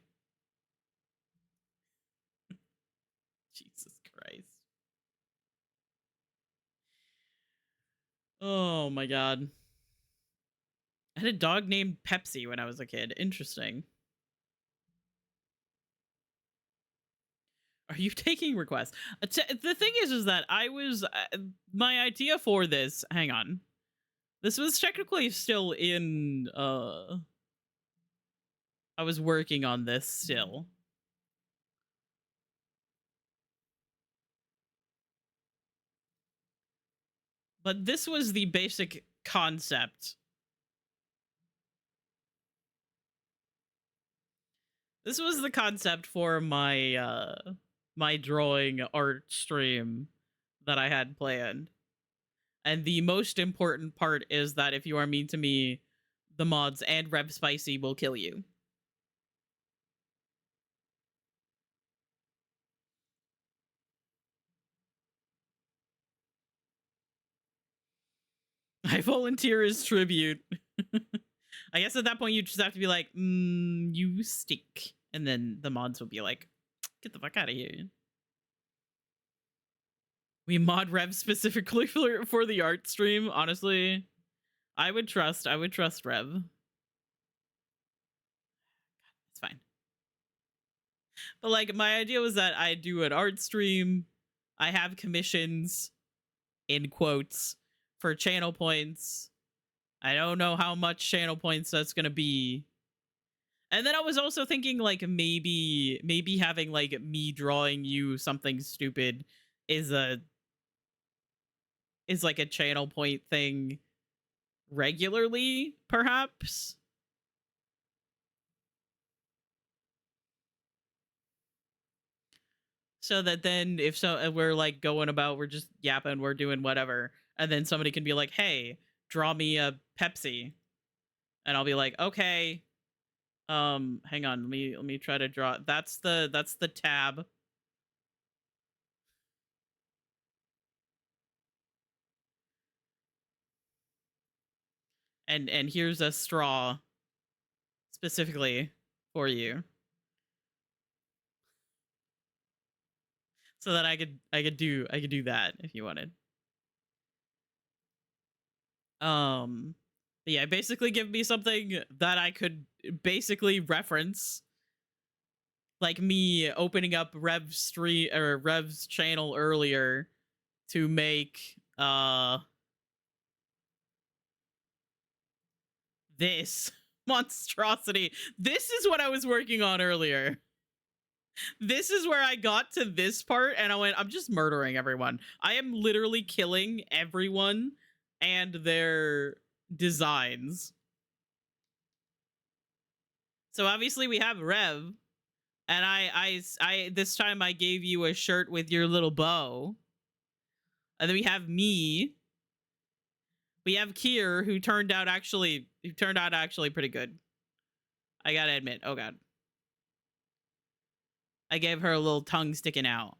Jesus Christ. Oh my god. I had a dog named Pepsi when I was a kid. Interesting. Are you taking requests? The thing is that I was my idea for this. Hang on. This was technically still in I was working on this still. But this was the basic concept. This was the concept for my my drawing art stream that I had planned. And the most important part is that if you are mean to me, the mods and Rev Spicy will kill you. I volunteer as tribute. I guess at that point you just have to be like, you stink. And then the mods will be like, get the fuck out of here. We mod Rev specifically for the art stream. Honestly, I would trust Rev. It's fine. But like my idea was that I do an art stream. I have commissions in quotes for channel points. I don't know how much channel points that's gonna be. And then I was also thinking like maybe having like me drawing you something stupid is like a channel point thing regularly, perhaps. So that then if we're like going about, we're just yapping, we're doing whatever, and then somebody can be like, hey, draw me a Pepsi. And I'll be like, okay. Hang on, let me try to draw. That's the tab. And here's a straw specifically for you. So that I could do that if you wanted. But yeah, basically give me something that I could basically reference, like me opening up Rev's channel earlier to make this monstrosity. This is what I was working on earlier. This is where I got to this part and I went, I'm just murdering everyone. I am literally killing everyone and their designs. So obviously we have Rev, and I this time I gave you a shirt with your little bow. And then we have me. We have Kier, who turned out actually pretty good. I gotta admit. Oh god. I gave her a little tongue sticking out.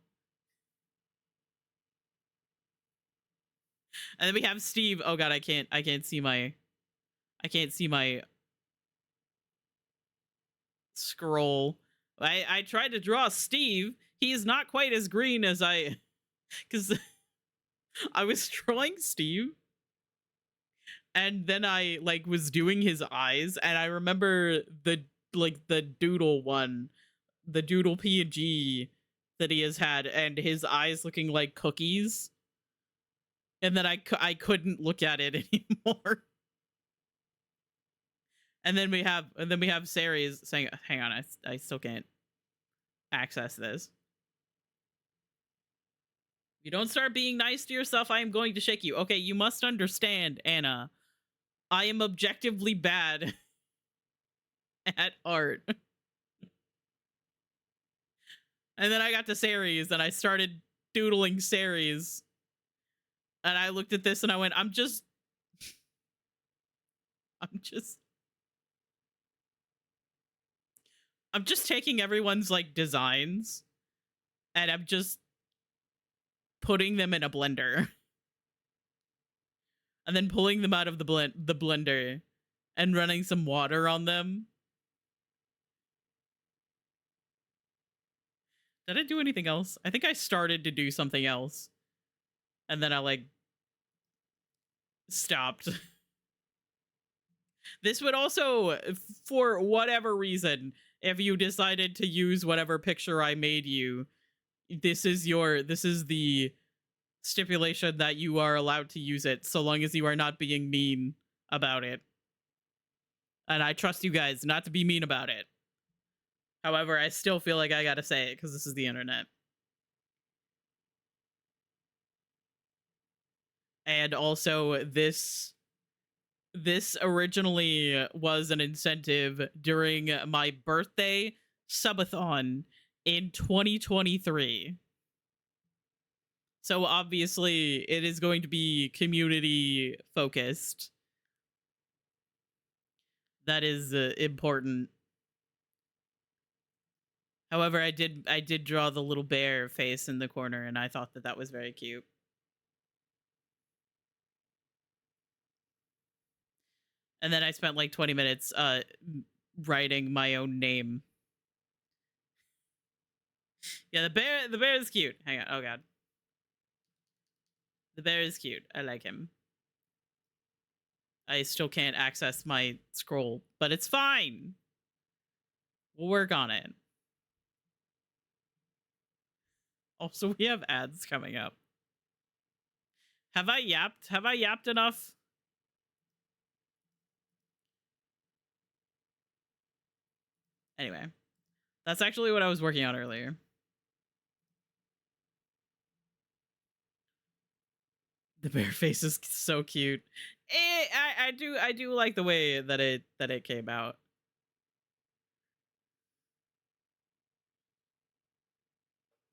And then we have Steve. Oh god, I can't see my scroll. I tried to draw Steve. He's not quite as green as because I was drawing Steve, and then I like was doing his eyes, and I remember the doodle one, the doodle PNG that he has had, and his eyes looking like cookies, and then I couldn't look at it anymore. And then we have Ceres saying, "Hang on, I still can't access this. If you don't start being nice to yourself, I am going to shake you." Okay, you must understand, Anna. I am objectively bad at art. And then I got to Ceres, and I started doodling Ceres. And I looked at this, and I went, I'm just taking everyone's like designs, and I'm just putting them in a blender. And then pulling them out of the blender and running some water on them. Did I do anything else? I think I started to do something else. And then I like stopped. This would also, for whatever reason, if you decided to use whatever picture I made you, this is the stipulation that you are allowed to use it so long as you are not being mean about it. And I trust you guys not to be mean about it. However, I still feel like I gotta say it because this is the internet. And also, this originally was an incentive during my birthday subathon in 2023. So obviously, it is going to be community focused. That is important. However, I did draw the little bear face in the corner, and I thought that was very cute. And then I spent like 20 minutes writing my own name. Yeah, the bear is cute. Hang on. Oh god. The bear is cute. I like him. I still can't access my scroll, but it's fine. We'll work on it. Also, we have ads coming up. Have I yapped? Have I yapped enough? Anyway, that's actually what I was working on earlier. The bear face is so cute. I do like the way that it came out.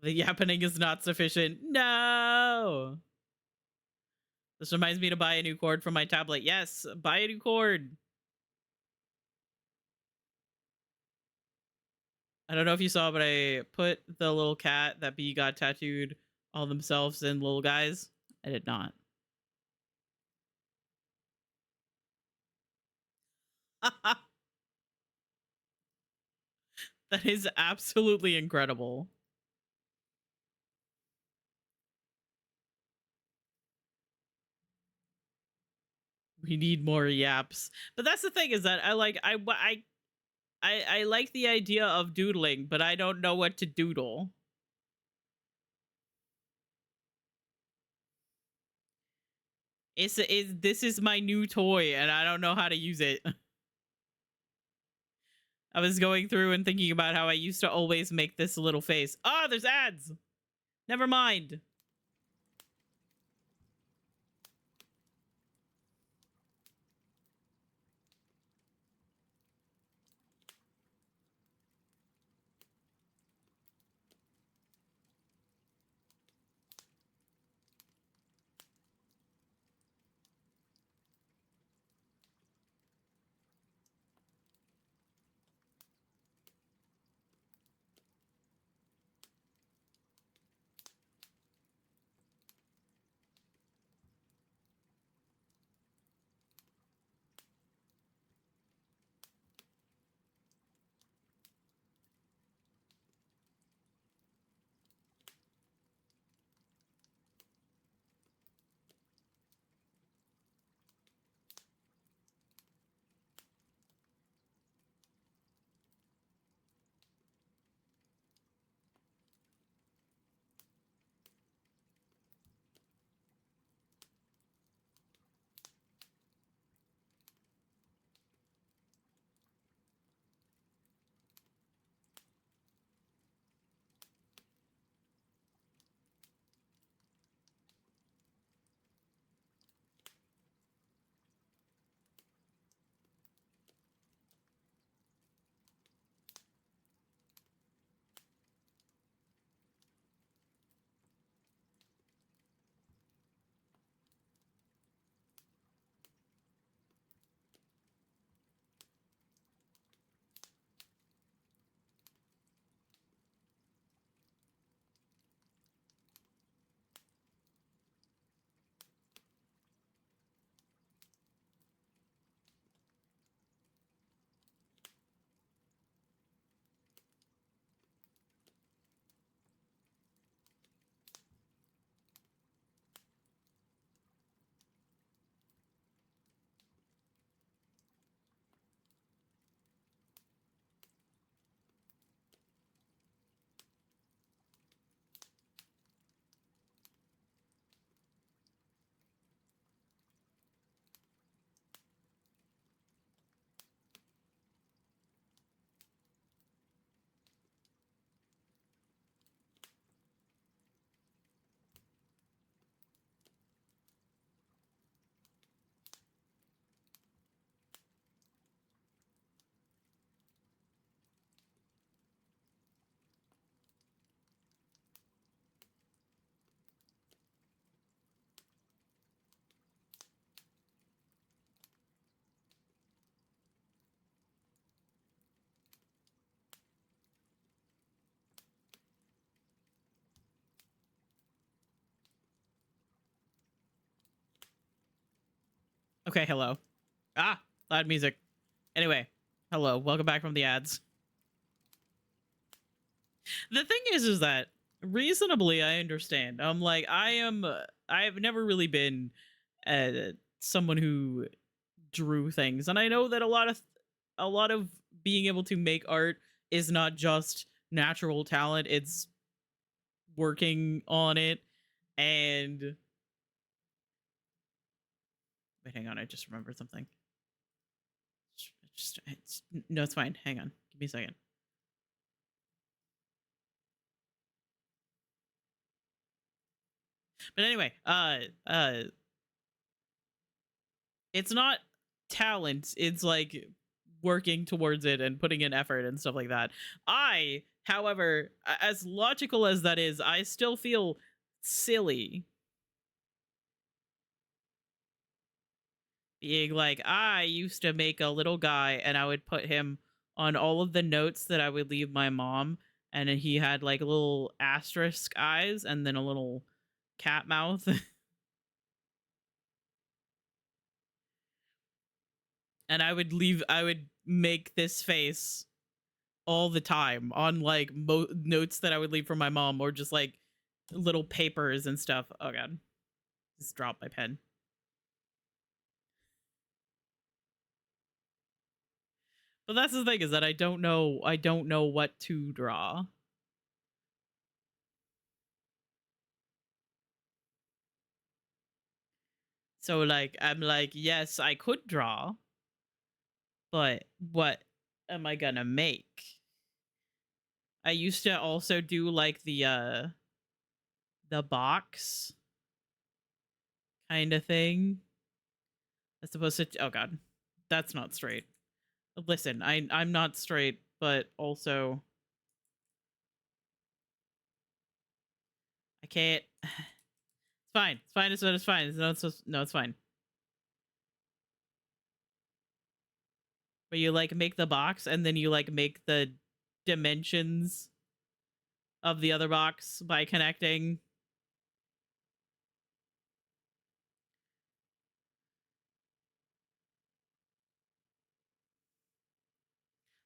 The yappening is not sufficient. No. This reminds me to buy a new cord for my tablet. Yes, buy a new cord. I don't know if you saw, but I put the little cat that B got tattooed all themselves in little guys. I did not. That is absolutely incredible. We need more yaps. But that's the thing, is that I like the idea of doodling, but I don't know what to doodle. This is my new toy and I don't know how to use it. I was going through and thinking about how I used to always make this little face. Oh, there's ads. Never mind. Okay, hello. Ah. Loud music. Anyway, hello. Welcome back from the ads. The thing is that reasonably I understand. I'm like, I've never really been someone who drew things. And I know that a lot of being able to make art is not just natural talent, it's working on it. And wait, hang on, I just remembered something. No, it's fine. Hang on. Give me a second. But anyway, it's not talent, it's like working towards it and putting in effort and stuff like that. I, however, as logical as that is, I still feel silly being like, I used to make a little guy and I would put him on all of the notes that I would leave my mom, and he had like little asterisk eyes and then a little cat mouth. And I would make this face all the time on like notes that I would leave for my mom, or just like little papers and stuff. Oh god, just dropped my pen. But that's the thing, is that I don't know what to draw. So like I'm like, yes, I could draw, but what am I gonna make? I used to also do like the box kind of thing. As opposed to, oh god, that's not straight. Listen, I'm not straight, but also I can't. It's fine. It's fine. It's fine. No, it's fine. But you like make the box and then you like make the dimensions of the other box by connecting.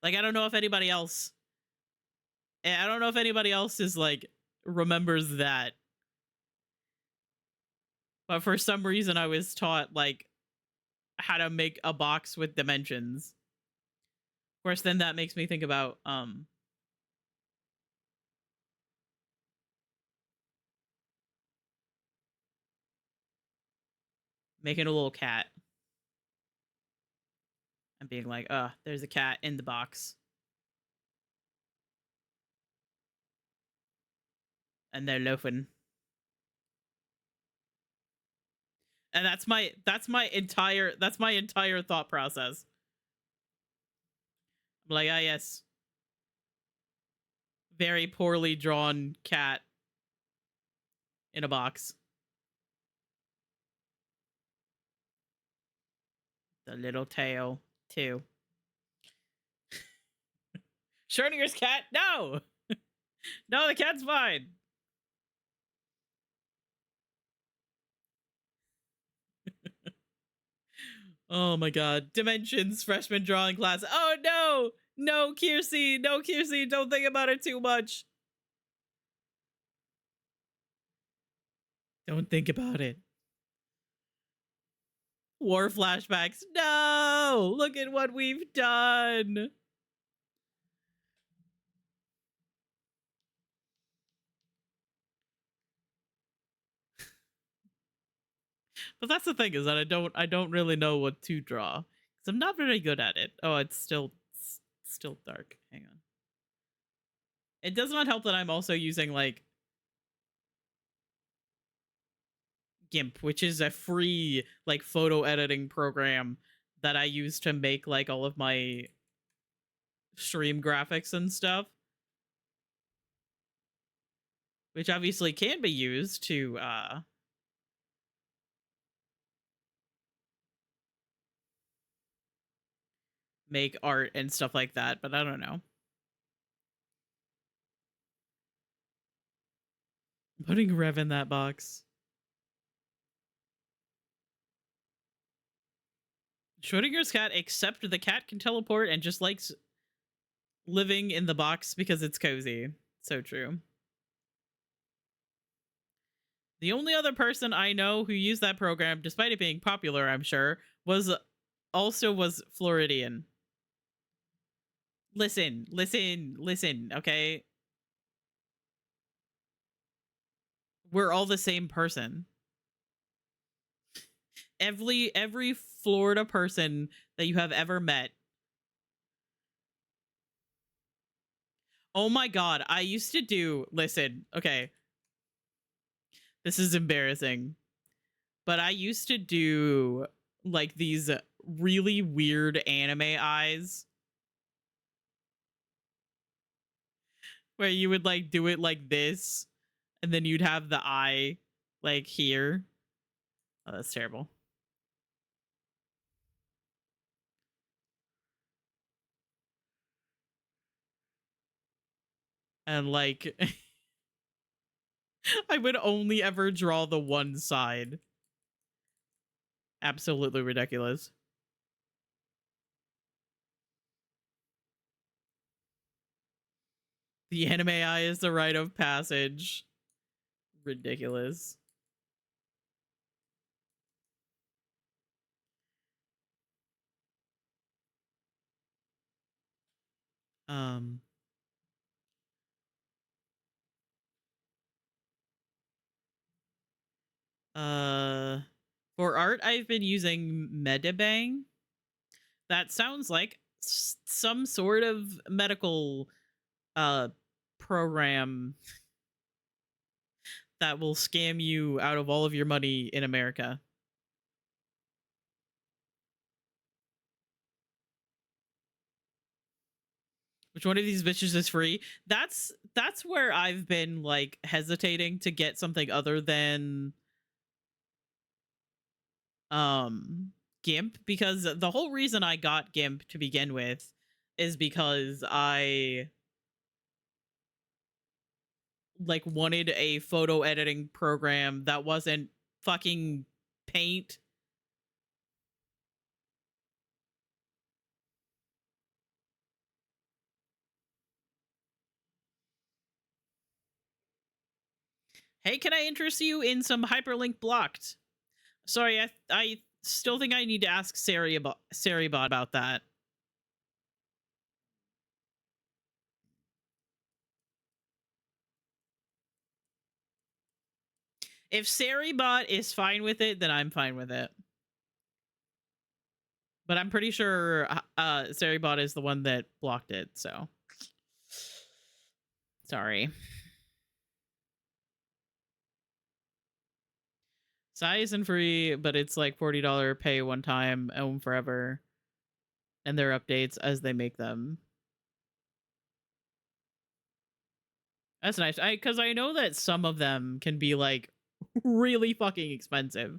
Like I don't know if anybody else. I don't know if anybody else is like remembers that. But for some reason I was taught like how to make a box with dimensions. Of course, then that makes me think about making a little cat and being like, there's a cat in the box. And they're loafing. And that's my entire thought process. I'm like, ah yes. Very poorly drawn cat in a box. The little tail, too. Schrodinger's cat? No! No, the cat's fine. Oh my god. Dimensions, freshman drawing class. Oh no! No, Kiersey! No, Kiersey! Don't think about it too much. Don't think about it. War flashbacks. No! Look at what we've done! But that's the thing, is that I don't really know what to draw, because I'm not very good at it. Oh, it's still dark. Hang on. It does not help that I'm also using like GIMP, which is a free like photo editing program that I use to make like all of my stream graphics and stuff, which obviously can be used to make art and stuff like that, but I don't know. I'm putting Rev in that box. Schrodinger's cat, except the cat can teleport and just likes living in the box because it's cozy. So true. The only other person I know who used that program, despite it being popular, I'm sure, was Floridian. Listen, okay? We're all the same person. Every Florida person that you have ever met. Oh my god, I used to do, listen, okay. This is embarrassing. But I used to do like these really weird anime eyes where you would like do it like this and then you'd have the eye like here. Oh, that's terrible. And like I would only ever draw the one side. Absolutely ridiculous. The anime eye is the rite of passage. Ridiculous. Um for art I've been using Medibang. That sounds like some sort of medical uh program that will scam you out of all of your money in America. Which one of these bitches is free? That's where I've been like hesitating to get something other than GIMP, because the whole reason I got GIMP to begin with is because I like wanted a photo editing program that wasn't fucking Paint. Hey, can I interest you in some hyperlink blocked? Sorry, I still think I need to ask Saribot about that. If Saribot is fine with it, then I'm fine with it. But I'm pretty sure Saribot is the one that blocked it, so sorry. Sai isn't free, but it's like $40 pay one time, own forever, and their updates as they make them. That's nice. Because I know that some of them can be like really fucking expensive.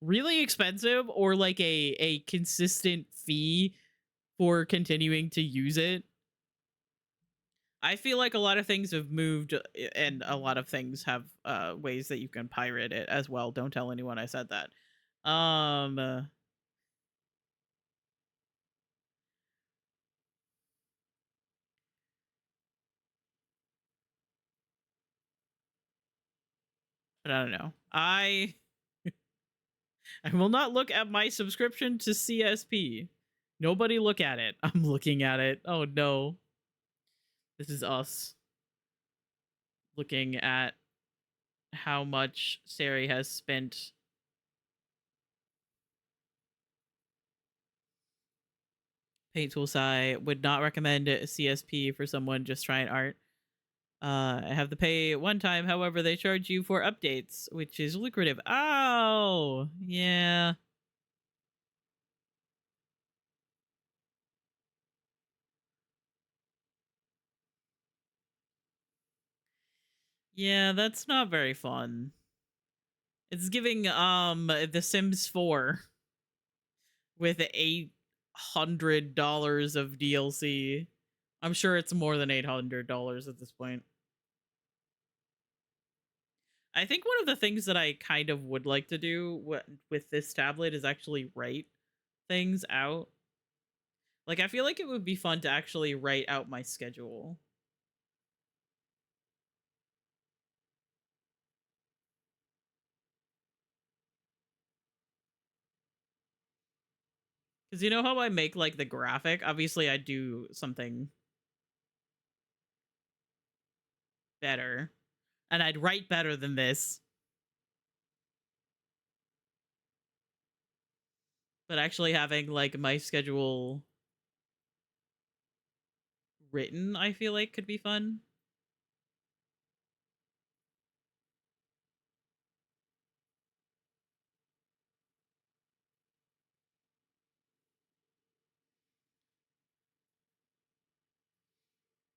Really expensive, or like a consistent fee for continuing to use it. I feel like a lot of things have moved, and a lot of things have ways that you can pirate it as well. Don't tell anyone I said that. But I don't know. I will not look at my subscription to CSP. Nobody look at it. I'm looking at it. Oh no. This is us looking at how much Sari has spent. Paint Tool Sai would not recommend CSP for someone just trying art. I have to pay one time, however, they charge you for updates, which is lucrative. Oh, yeah. Yeah, that's not very fun. It's giving The Sims 4 with $800 of DLC. I'm sure it's more than $800 at this point. I think one of the things that I kind of would like to do with this tablet is actually write things out. Like, I feel like it would be fun to actually write out my schedule. Because you know how I make, like, the graphic? Obviously, I do something better. And I'd write better than this. But actually having, like, my schedule written, I feel like could be fun.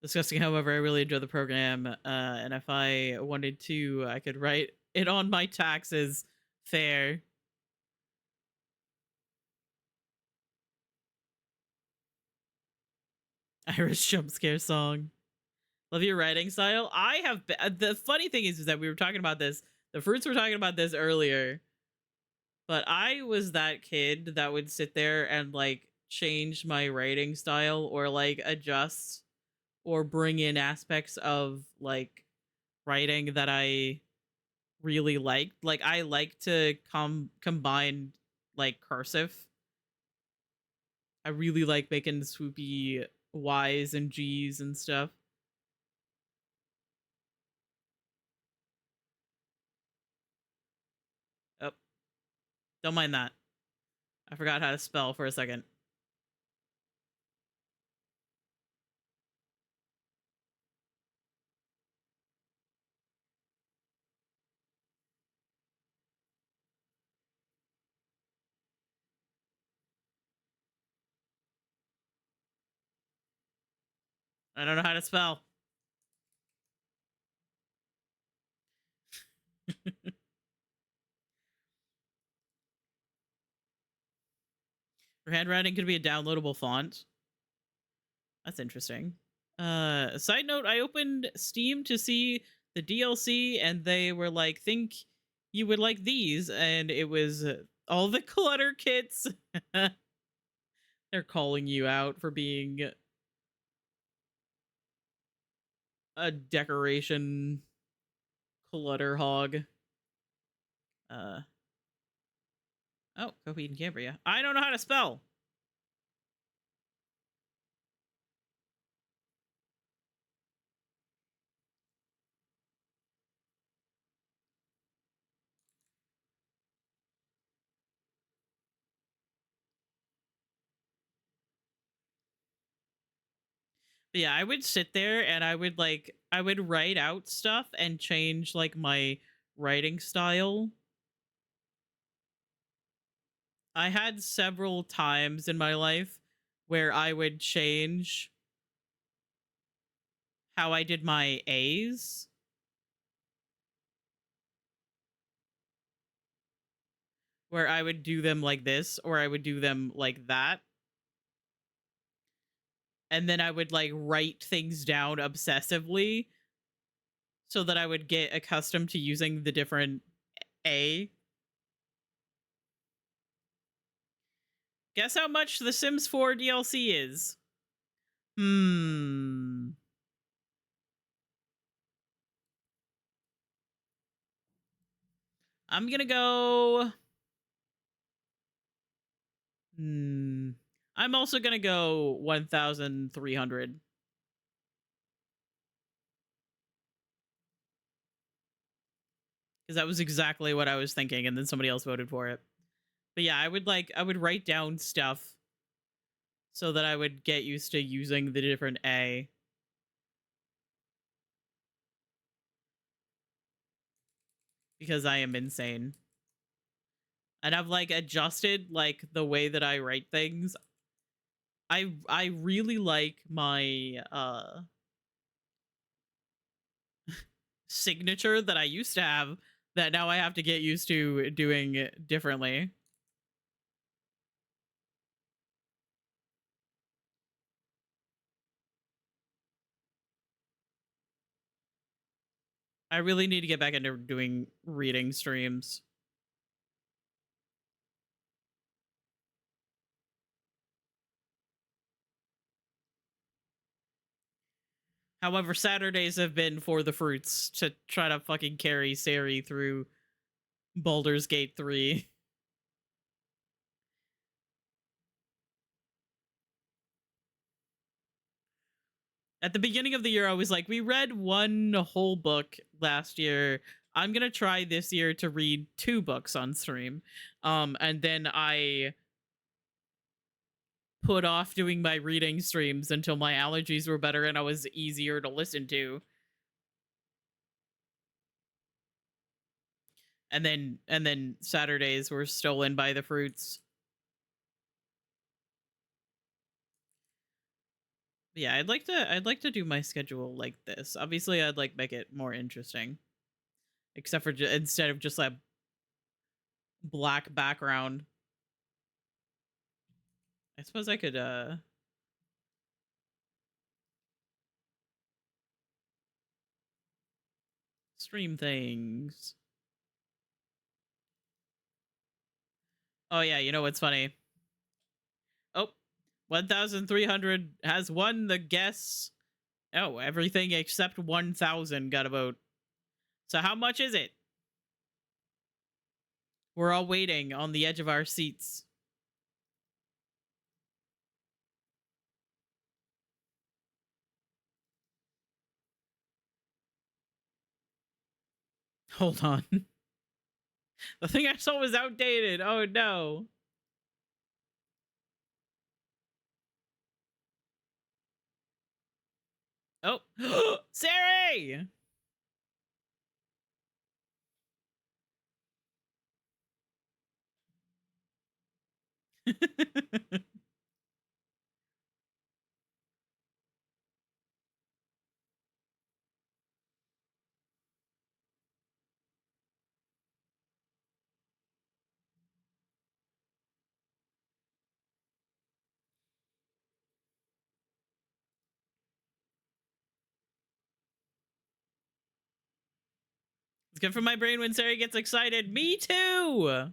Disgusting, however, I really enjoy the program, and if I wanted to, I could write it on my taxes. Fair. Irish jump scare song. Love your writing style. I have the funny thing is that we were talking about this. The fruits were talking about this earlier, but I was that kid that would sit there and like change my writing style or like adjust or bring in aspects of like writing that I really liked. Like I like to combine like cursive. I really like making swoopy Y's and G's and stuff. Oh, don't mind that. I forgot how to spell for a second. I don't know how to spell. Your handwriting could be a downloadable font. That's interesting. Side note, I opened Steam to see the DLC and they were like, think you would like these. And it was all the clutter kits. They're calling you out for being a decoration clutter hog. Oh, Coheed and Cambria. I don't know how to spell. But yeah, I would sit there and I would write out stuff and change like my writing style. I had several times in my life where I would change how I did my A's. Where I would do them like this or I would do them like that. And then I would like write things down obsessively so that I would get accustomed to using the different A. Guess how much the Sims 4 DLC is? I'm gonna go. I'm also gonna go 1,300. Because that was exactly what I was thinking, and then somebody else voted for it. But yeah, I would write down stuff so that I would get used to using the different A. Because I am insane. And I've like adjusted like the way that I write things. I really like my signature that I used to have that now I have to get used to doing differently. I really need to get back into doing reading streams. However, Saturdays have been for the fruits to try to fucking carry Sari through Baldur's Gate 3. At the beginning of the year, I was like, we read one whole book last year. I'm gonna try this year to read 2 books on stream. And then I put off doing my reading streams until my allergies were better and I was easier to listen to. And then Saturdays were stolen by the fruits. Yeah, I'd like to do my schedule like this. Obviously, I'd like make it more interesting. Except for instead of just like black background. I suppose I could stream things. Oh yeah, you know what's funny? Oh, 1,300 has won the guess. Oh, everything except 1,000 got a vote. So how much is it? We're all waiting on the edge of our seats. Hold on. The thing I saw was outdated. Oh no. Oh, Sari! It's good for my brain when Sari gets excited. Me too!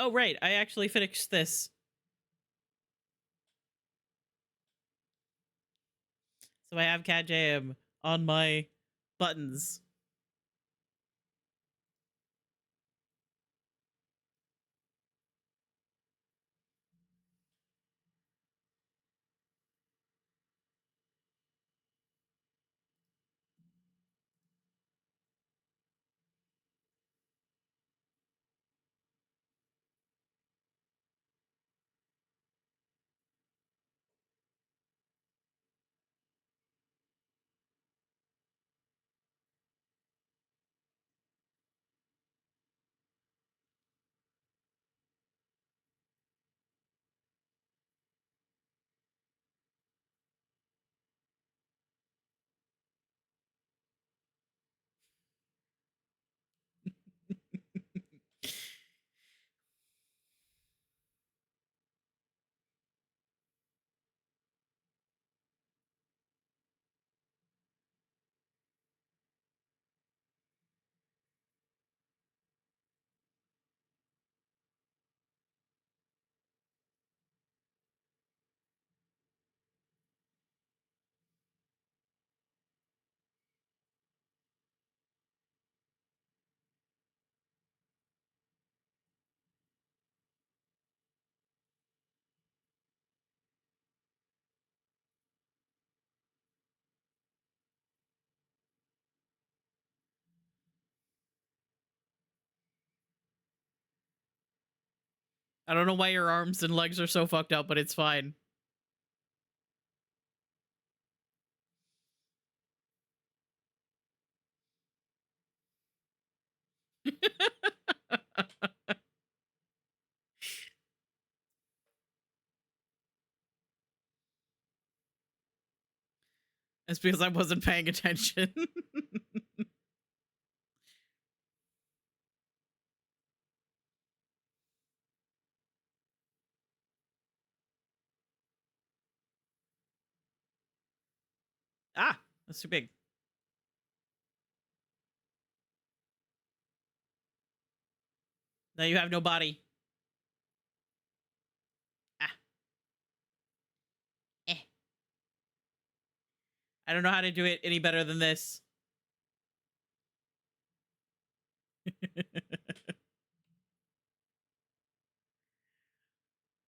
Oh, right. I actually finished this. So I have Cat Jam on my buttons. I don't know why your arms and legs are so fucked up, but it's fine. It's because I wasn't paying attention. Ah, that's too big. Now you have no body. I don't know how to do it any better than this.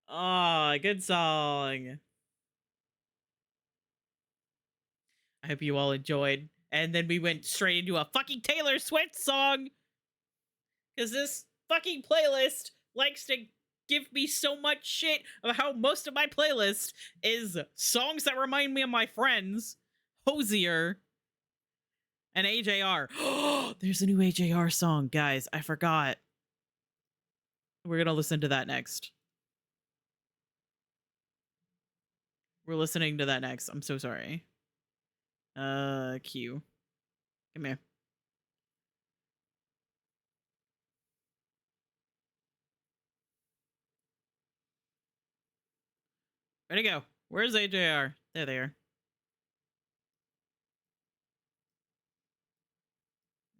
Oh, good song. I hope you all enjoyed. And then we went straight into a fucking Taylor Swift song. Because this fucking playlist likes to give me so much shit of how most of my playlist is songs that remind me of my friends, Hosier, and AJR. Oh, there's a new AJR song, guys. I forgot. We're going to listen to that next. We're listening to that next. I'm so sorry. Q. Come here. Ready to go. Where's AJR? There they are.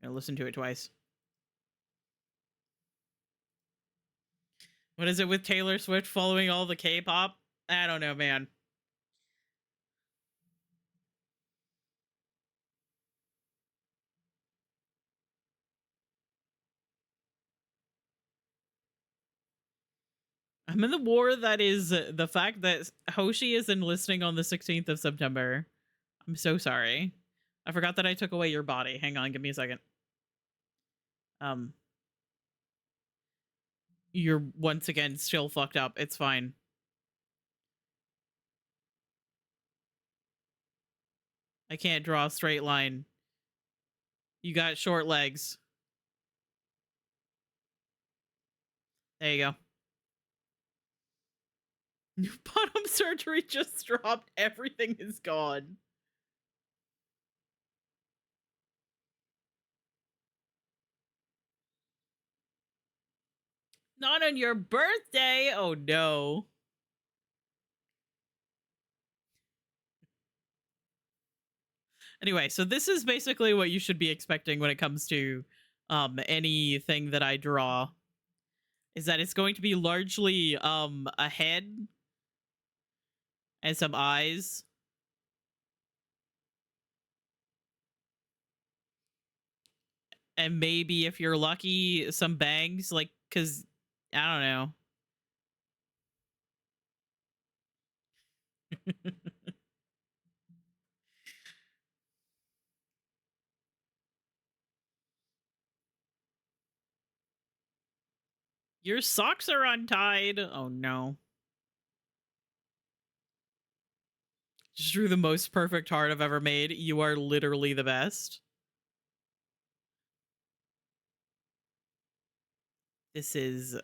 I'm gonna listen to it twice. What is it with Taylor Swift following all the K-pop? I don't know, man. I'm in the war that is the fact that Hoshi is enlisting on the 16th of September. I'm so sorry. I forgot that I took away your body. Hang on, give me a second. You're once again still fucked up. It's fine. I can't draw a straight line. You got short legs. There you go. Bottom surgery just dropped. Everything is gone. Not on your birthday. Oh no. Anyway, so this is basically what you should be expecting when it comes to anything that I draw. Is that it's going to be largely a head and some eyes. And maybe if you're lucky, some bangs, like, cause I don't know. Your socks are untied. Oh no. Just drew the most perfect heart I've ever made. You are literally the best. This is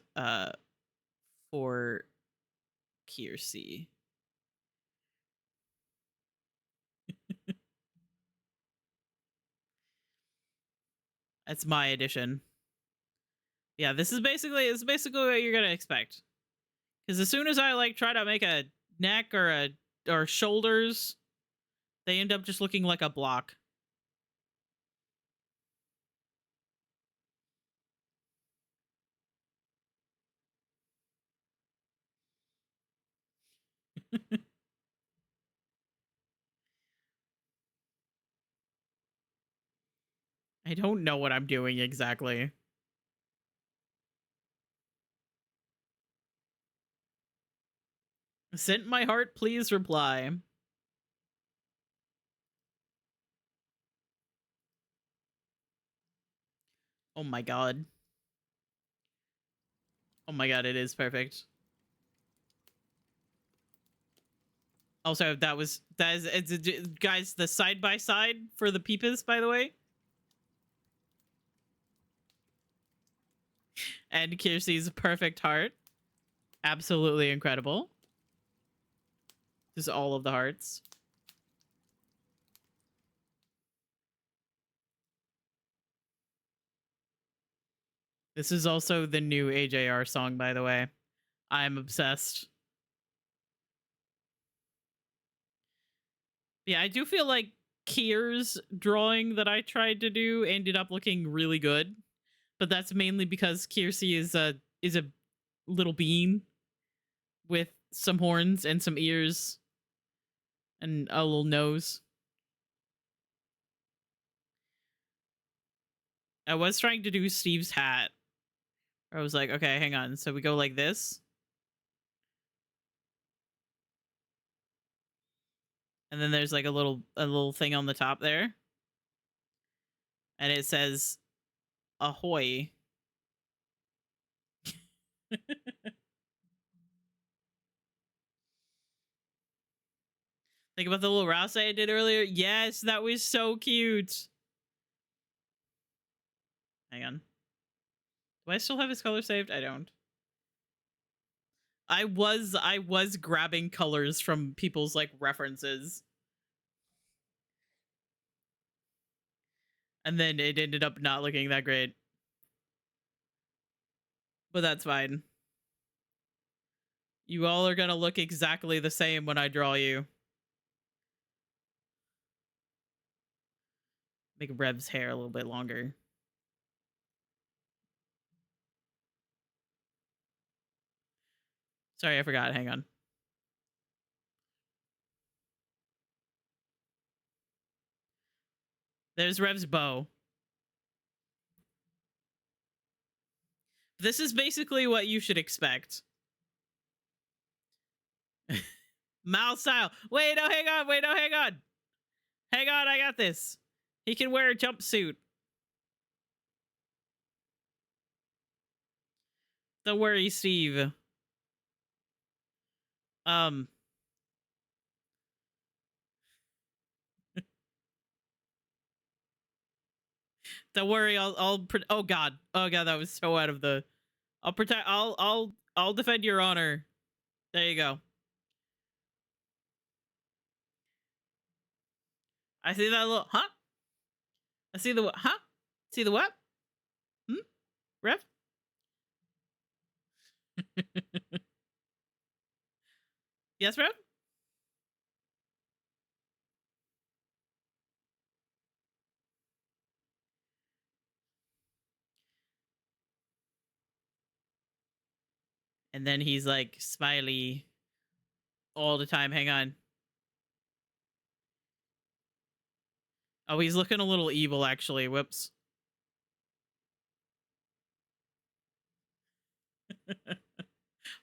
for Kiersey. That's my edition. Yeah, this is basically what you're gonna expect. Because as soon as I like try to make a neck or shoulders, they end up just looking like a block. I don't know what I'm doing exactly. Sent my heart, please reply. Oh my god. Oh my god, it is perfect. Also, that is guys, the side by side for the peepas, by the way. And Kiersey's perfect heart. Absolutely incredible. Just all of the hearts. This is also the new AJR song, by the way. I'm obsessed. Yeah, I do feel like Kier's drawing that I tried to do ended up looking really good, but that's mainly because Kiersey is a little bean with some horns and some ears and a little nose. I was trying to do Steve's hat. I was like, okay, hang on. So we go like this. And then there's like a little thing on the top there. And it says ahoy. Think about the little Rouse I did earlier. Yes, that was so cute. Hang on. Do I still have his color saved? I don't. I was grabbing colors from people's like references. And then it ended up not looking that great. But that's fine. You all are gonna look exactly the same when I draw you. Make Rev's hair a little bit longer. Sorry, I forgot. Hang on. There's Rev's bow. This is basically what you should expect. Mal style. Wait, no, hang on. Wait, no, hang on. Hang on, I got this. He can wear a jumpsuit. Don't worry, Steve. Don't worry. Oh God. Oh God, that was so out of the. I'll protect. I'll defend your honor. There you go. I see that little. Huh? I see the. Huh? See the what? Hmm. Rev. Yes, Rev. And then he's like smiley all the time. Hang on. Oh, he's looking a little evil, actually. Whoops.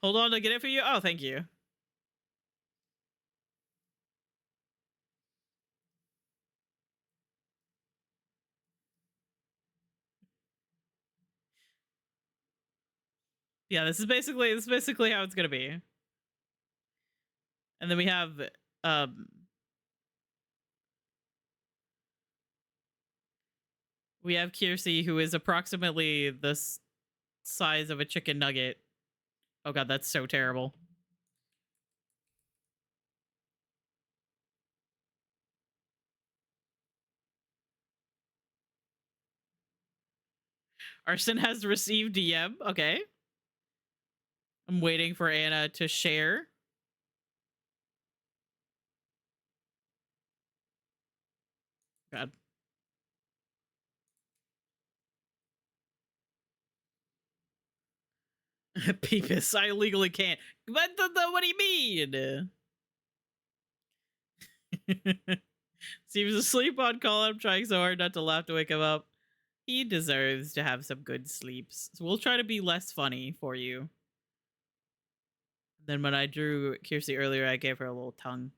Hold on to get it for you. Oh, thank you. Yeah, this is basically how it's gonna be. And then um we have Kiersey, who is approximately the size of a chicken nugget. Oh God, that's so terrible. Arson has received DM. Okay. I'm waiting for Anna to share. God. Peepus, I legally can't. But what do you mean? Seems asleep on call. I'm trying so hard not to laugh to wake him up. He deserves to have some good sleeps. So we'll try to be less funny for you. Then when I drew Kiersey earlier, I gave her a little tongue.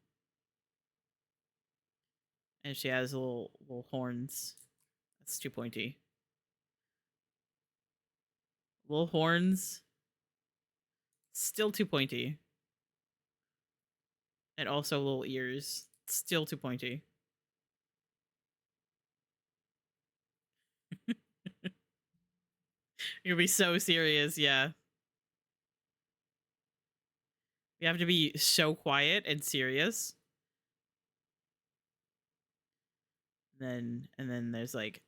And she has little horns. That's too pointy. Little horns. Still too pointy. And also little ears. Still too pointy. You'll be so serious, yeah. You have to be so quiet and serious. And then there's like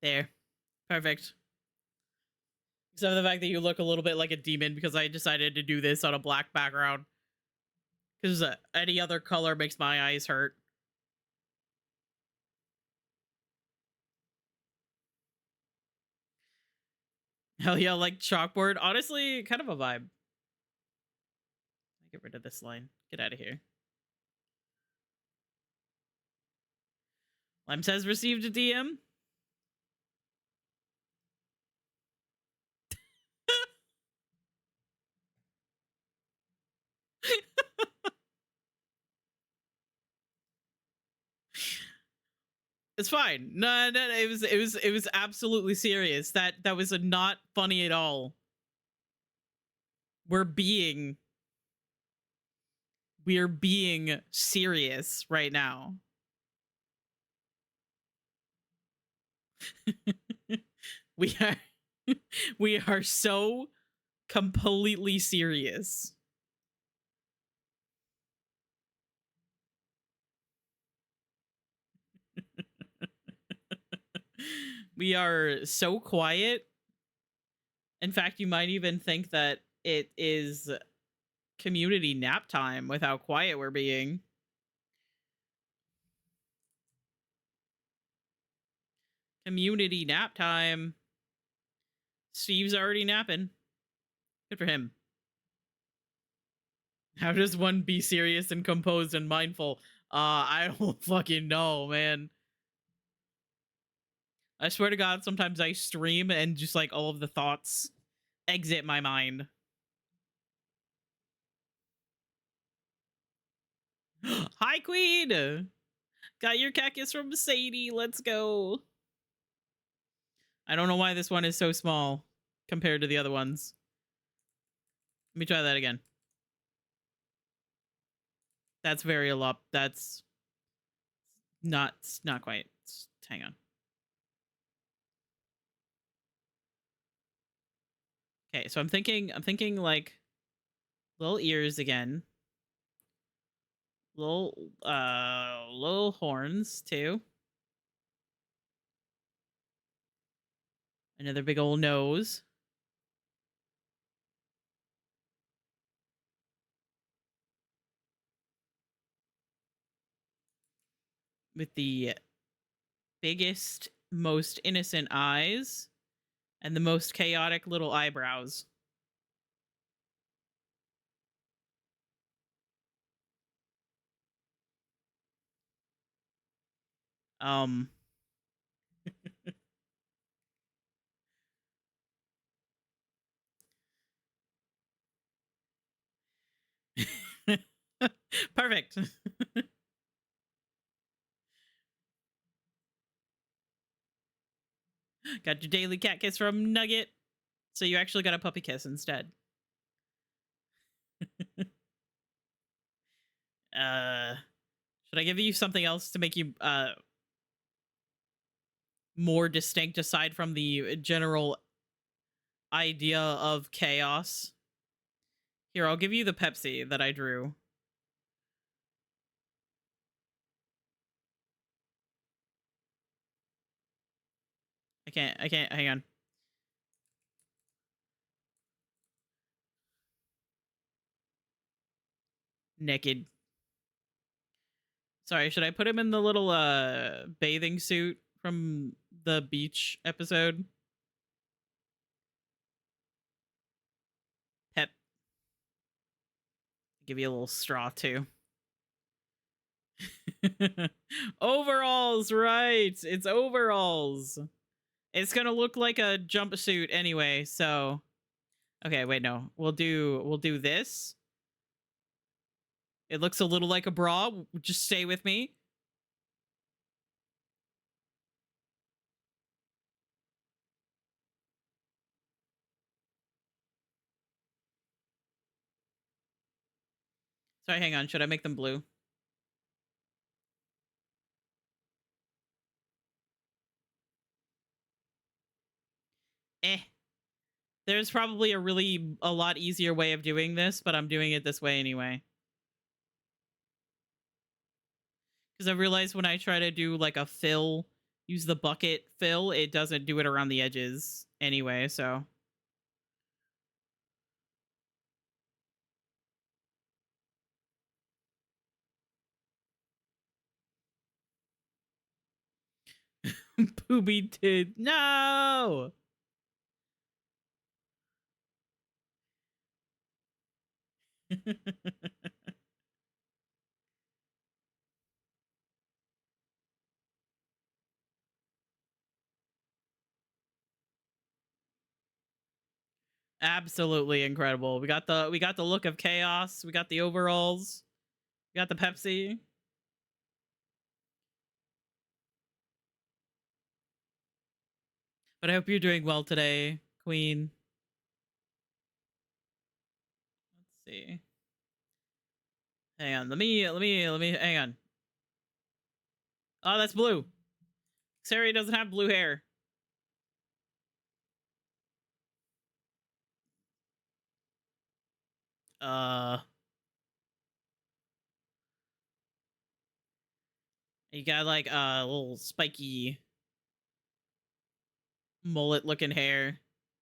there. Perfect. Except for the fact that you look a little bit like a demon because I decided to do this on a black background. Because any other color makes my eyes hurt. Hell yeah, like chalkboard. Honestly, kind of a vibe. Get rid of this line. Get out of here. Lime says received a DM. It's fine. No, no, it was absolutely serious. That was not funny at all. We're being serious right now. we are we are so completely serious. We are so quiet. In fact, you might even think that it is community nap time with how quiet we're being. Community nap time. Steve's already napping. Good for him. How does one be serious and composed and mindful? I don't fucking know, man. I swear to God, sometimes I stream and just like all of the thoughts exit my mind. Hi, Queen! Got your cactus from Sadie. Let's go. I don't know why this one is so small compared to the other ones. Let me try that again. That's very a lot. That's not quite. Hang on. Okay, so I'm thinking like little ears again. Little horns too. Another big old nose. With the biggest, most innocent eyes and the most chaotic little eyebrows. Um Perfect. Got your daily cat kiss from Nugget. So you actually got a puppy kiss instead. Should I give you something else to make you more distinct aside from the general idea of chaos? Here, I'll give you the Pepsi that I drew. I can't, hang on. Naked. Sorry, should I put him in the little bathing suit from the beach episode? Pep. Give you a little straw too. Overalls, right? It's overalls. It's gonna look like a jumpsuit anyway, so okay, wait, no. We'll do this. It looks a little like a bra. Just stay with me. Sorry, hang on. Should I make them blue? Eh. There's probably a lot easier way of doing this, but I'm doing it this way anyway. Because I realized when I try to do like a fill, use the bucket fill, it doesn't do it around the edges anyway, so. Poopy did. No! Absolutely incredible. We got the look of chaos. We got the overalls. We got the Pepsi. But I hope you're doing well today, Queen. Let's see. Hang on. Let me hang on. Oh, that's blue. Sari doesn't have blue hair. Uh you got like a little spiky mullet looking hair.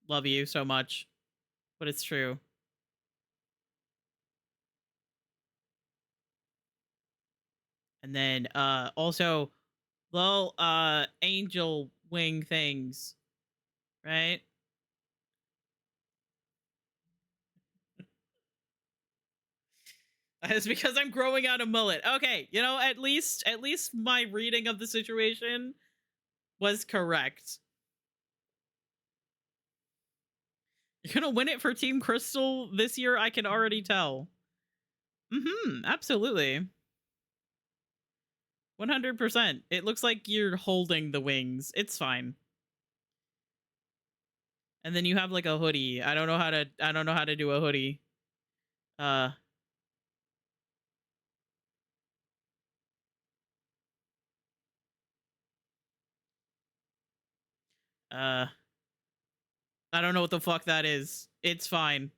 Love you so much. But it's true. And then also little angel wing things, right? It's because I'm growing out a mullet. Okay, you know, at least my reading of the situation was correct. You're gonna win it for Team Crystal this year, I can already tell. Absolutely. 100%. It looks like you're holding the wings. It's fine. And then you have like a hoodie. I don't know how to do a hoodie. Uh uh I don't know what the fuck that is. It's fine.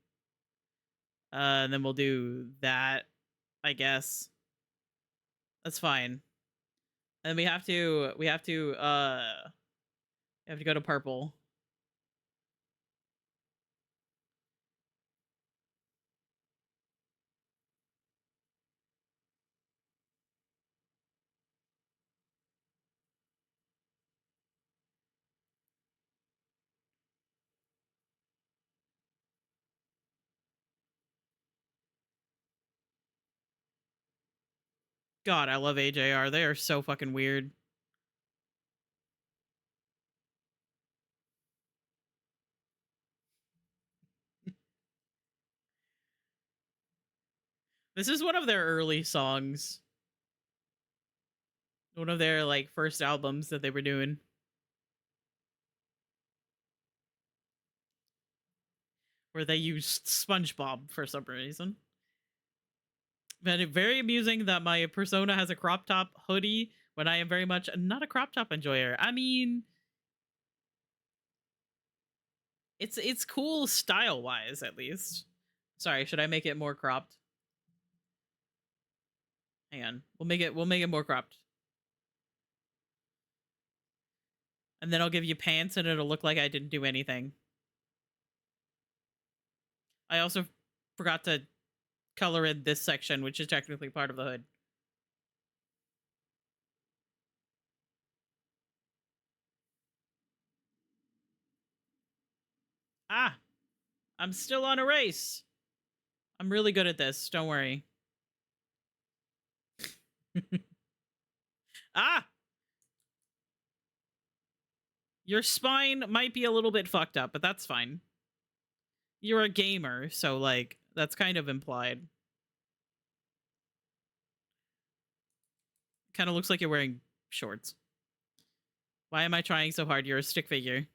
And then we'll do that, I guess. That's fine. And we have to go to purple. God, I love AJR. They are so fucking weird. This is one of their early songs. One of their like first albums that they were doing. Where they used SpongeBob for some reason. But it's very amusing that my persona has a crop top hoodie when I am very much not a crop top enjoyer. I mean, it's cool style wise at least. Sorry, should I make it more cropped? Hang on. We'll make it more cropped. And then I'll give you pants and it'll look like I didn't do anything. I also forgot to color in this section, which is technically part of the hood. Ah, I'm still on a race. I'm really good at this. Don't worry. Ah! Your spine might be a little bit fucked up, but that's fine. You're a gamer, so, like, that's kind of implied. Kind of looks like you're wearing shorts. Why am I trying so hard? You're a stick figure.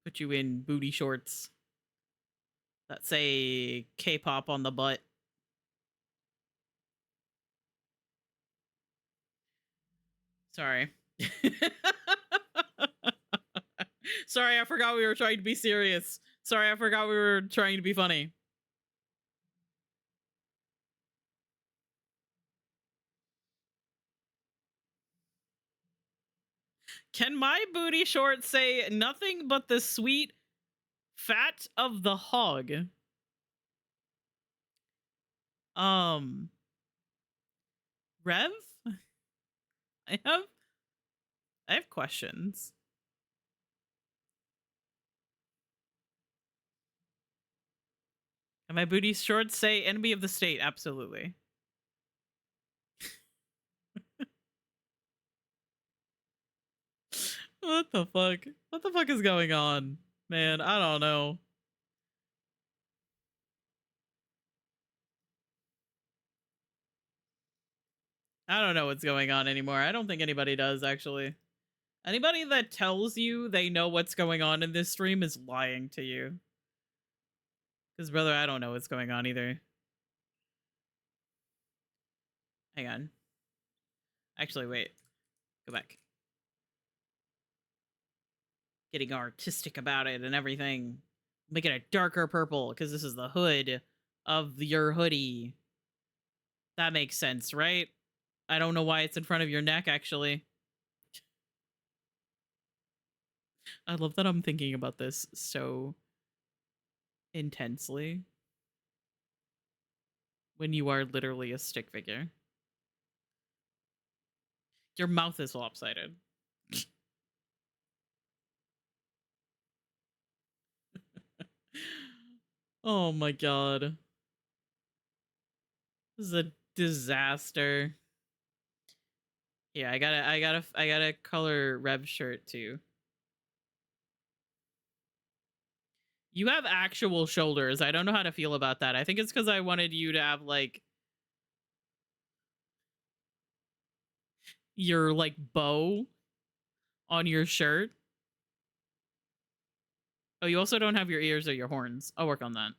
Put you in booty shorts that say K-pop on the butt. Sorry. Sorry, I forgot we were trying to be serious. Sorry, I forgot we were trying to be funny. Can my booty shorts say nothing but the sweet fat of the hog? Rev? I have questions. And my booty shorts say enemy of the state. Absolutely. What the fuck? What the fuck is going on? Man, I don't know. I don't know what's going on anymore. I don't think anybody does, actually. Anybody that tells you they know what's going on in this stream is lying to you. Because, brother, I don't know what's going on either. Hang on. Actually, wait. Go back. Getting artistic about it and everything. Make it a darker purple, because this is the hood of your hoodie. That makes sense, right? I don't know why it's in front of your neck, actually. I love that I'm thinking about this so intensely when you are literally a stick figure. Your mouth is lopsided. Oh my god. This is a disaster. Yeah, I gotta color Rev's shirt too. You have actual shoulders. I don't know how to feel about that. I think it's because I wanted you to have like your like bow on your shirt. Oh, you also don't have your ears or your horns. I'll work on that.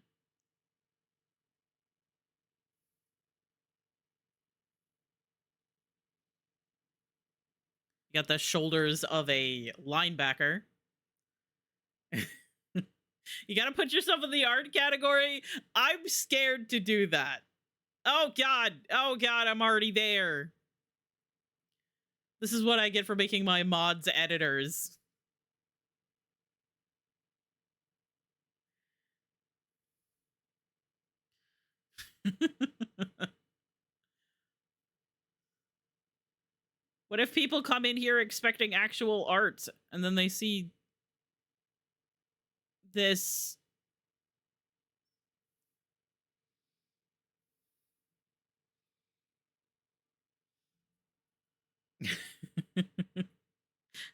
You got the shoulders of a linebacker. You gotta put yourself in the art category. I'm scared to do that. Oh god. Oh god, I'm already there. This is what I get for making my mods editors. What if people come in here expecting actual art and then they see this?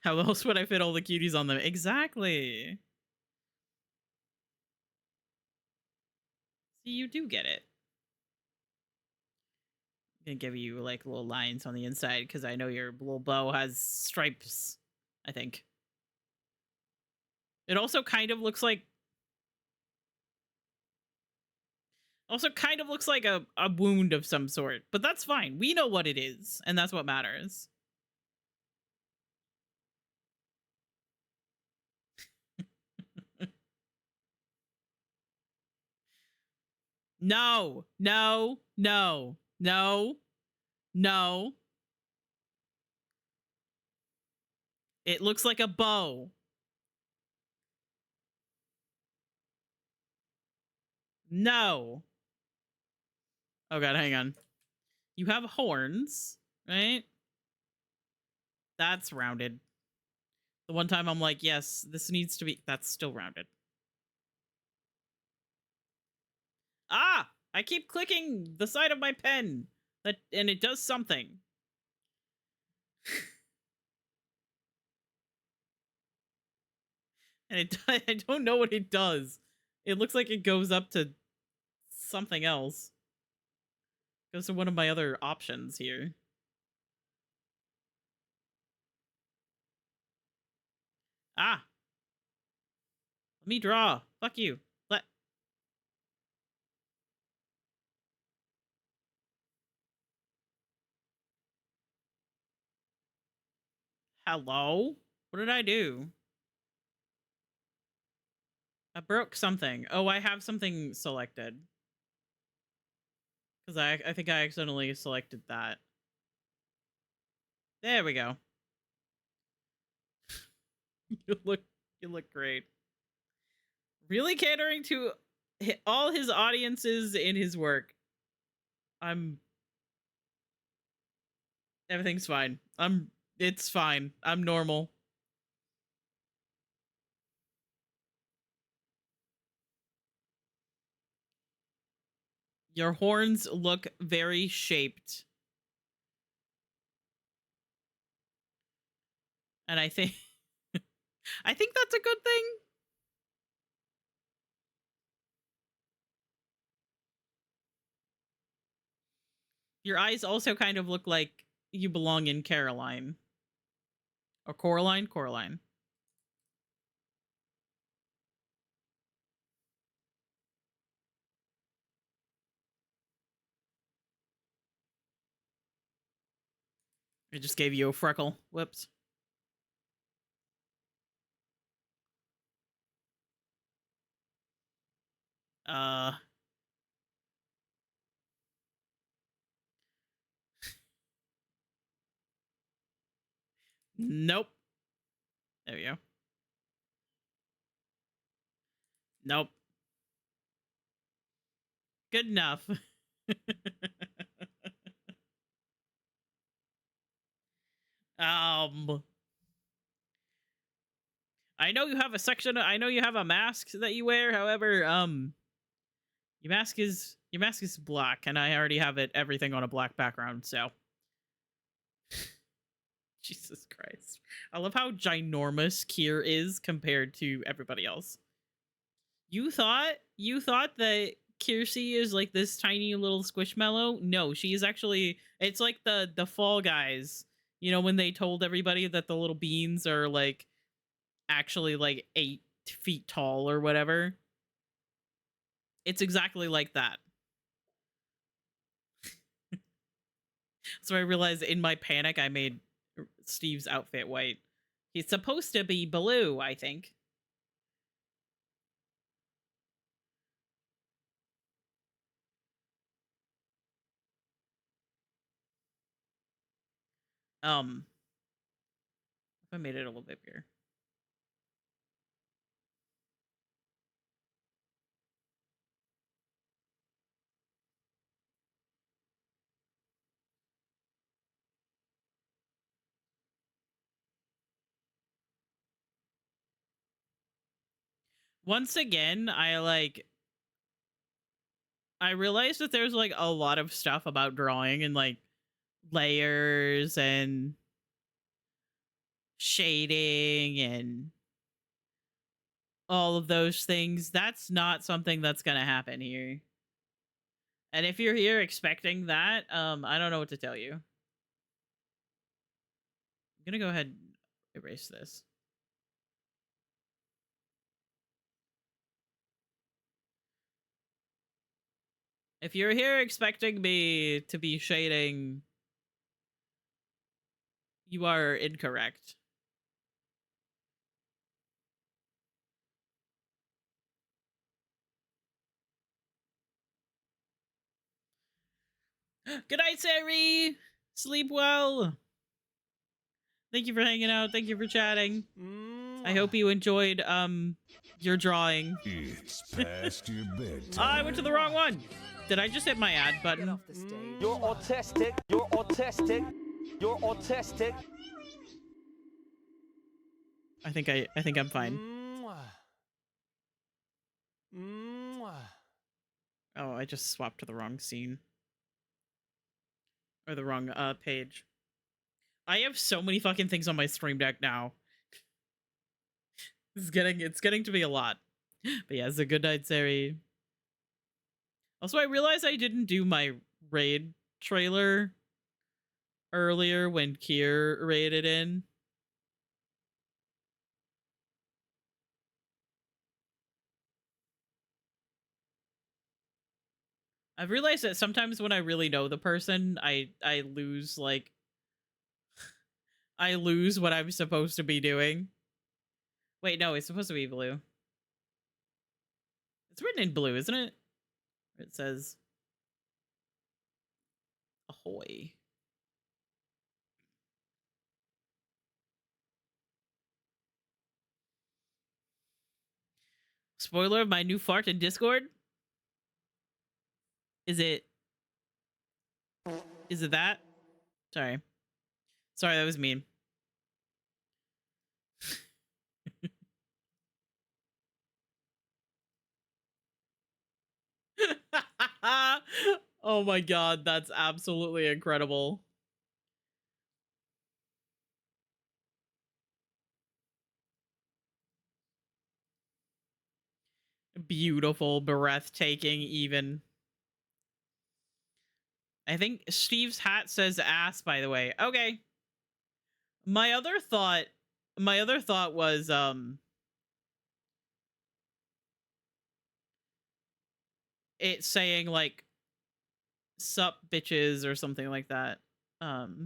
How else would I fit all the cuties on them? Exactly. See, you do get it. I'm gonna give you like little lines on the inside because I know your little bow has stripes, I think. It also kind of looks like a wound of some sort, but that's fine. We know what it is, and that's what matters. No, no, no, no, no. It looks like a bow. No. Oh god, hang on. You have horns, right? That's rounded. The one time I'm like, yes, this needs to be... That's still rounded. Ah! I keep clicking the side of my pen. And it does something. And I don't know what it does. It looks like it goes up to something else. Goes to one of my other options here. Ah! Let me draw. Fuck you. Hello? What did I do? I broke something. Oh, I have something selected. Because I think I accidentally selected that. There we go. you look great. Really catering to all his audiences in his work. I'm Everything's fine. It's fine. I'm normal. Your horns look very shaped. And I think I think that's a good thing. Your eyes also kind of look like you belong in Caroline. Or Coraline? Coraline. I just gave you a freckle. Whoops. Nope. There we go. Nope. Good enough. I know you have a section. I know you have a mask that you wear. However, your mask is black, and I already have everything on a black background. So, Jesus Christ, I love how ginormous Kier is compared to everybody else. You thought that Kiersey is like this tiny little squishmallow? No, she is actually. It's like the Fall Guys. You know, when they told everybody that the little beans are like actually like 8 feet tall or whatever. It's exactly like that. So I realized in my panic I made Steve's outfit white. He's supposed to be blue, I think. If I made it a little bit bigger. Once again, I realized that there's like a lot of stuff about drawing and like layers and shading and all of those things. That's not something that's gonna happen here. And if you're here expecting that, I don't know what to tell you. I'm gonna go ahead and erase this. If you're here expecting me to be shading, you are incorrect. Good night, Sari! Sleep well! Thank you for hanging out. Thank you for chatting. I hope you enjoyed, your drawing. It's past your bedtime. I went to the wrong one! Did I just hit my add button? You're autistic. You're autistic. You're autistic. I think I'm fine. Oh, I just swapped to the wrong scene. Or the wrong, page. I have so many fucking things on my stream deck now. It's getting to be a lot. But yeah, it's a good night, Sari. Also, I realized I didn't do my raid trailer earlier when Kier raided in. I've realized that sometimes when I really know the person, I lose, like... I lose what I'm supposed to be doing. Wait, no, it's supposed to be blue. It's written in blue, isn't it? It says... Ahoy. Spoiler of my new fart in Discord? Is it that? Sorry. Sorry, that was mean. Oh my god, that's absolutely incredible. Beautiful, breathtaking, even. I think Steve's hat says ass, by the way. Okay. My other thought was it saying like sup bitches or something like that. But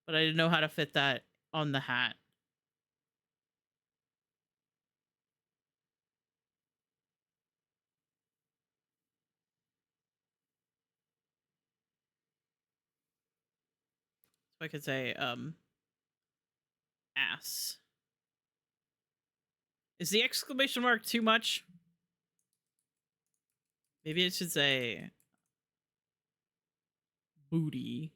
I didn't know how to fit that on the hat. So I could say ass. Is the exclamation mark too much? Maybe it should say booty.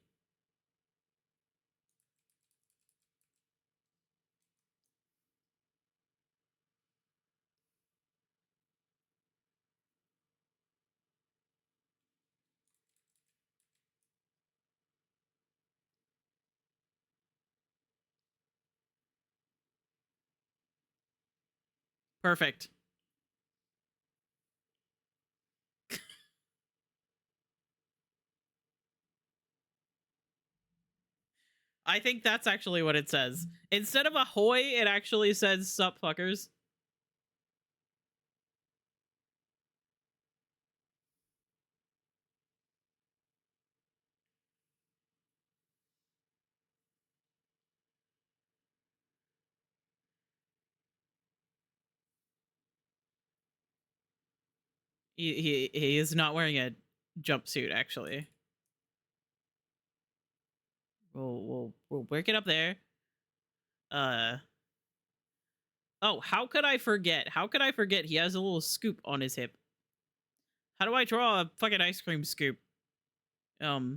Perfect. I think that's actually what it says. Instead of ahoy, it actually says sup fuckers. He is not wearing a jumpsuit, actually. We'll break it up there. Oh, how could I forget? How could I forget he has a little scoop on his hip? How do I draw a fucking ice cream scoop? Uh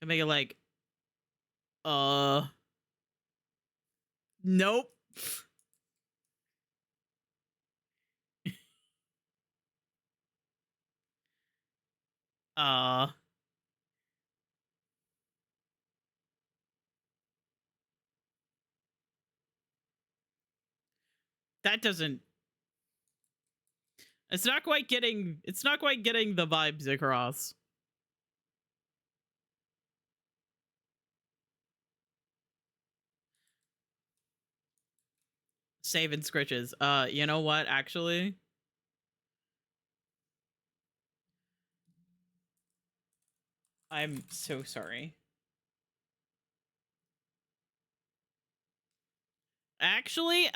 can make it like nope. uh that doesn't, it's not quite getting the vibes across. Saving scritches. You know what, actually? I'm so sorry. Actually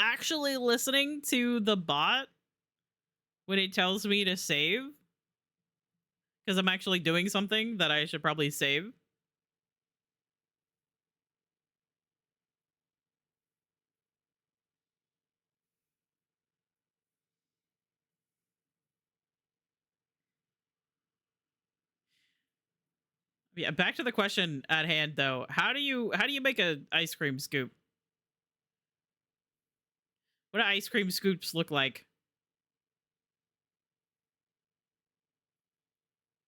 listening to the bot when it tells me to save, because I'm actually doing something that I should probably save. Yeah, back to the question at hand though. How do you make a ice cream scoop? What do ice cream scoops look like?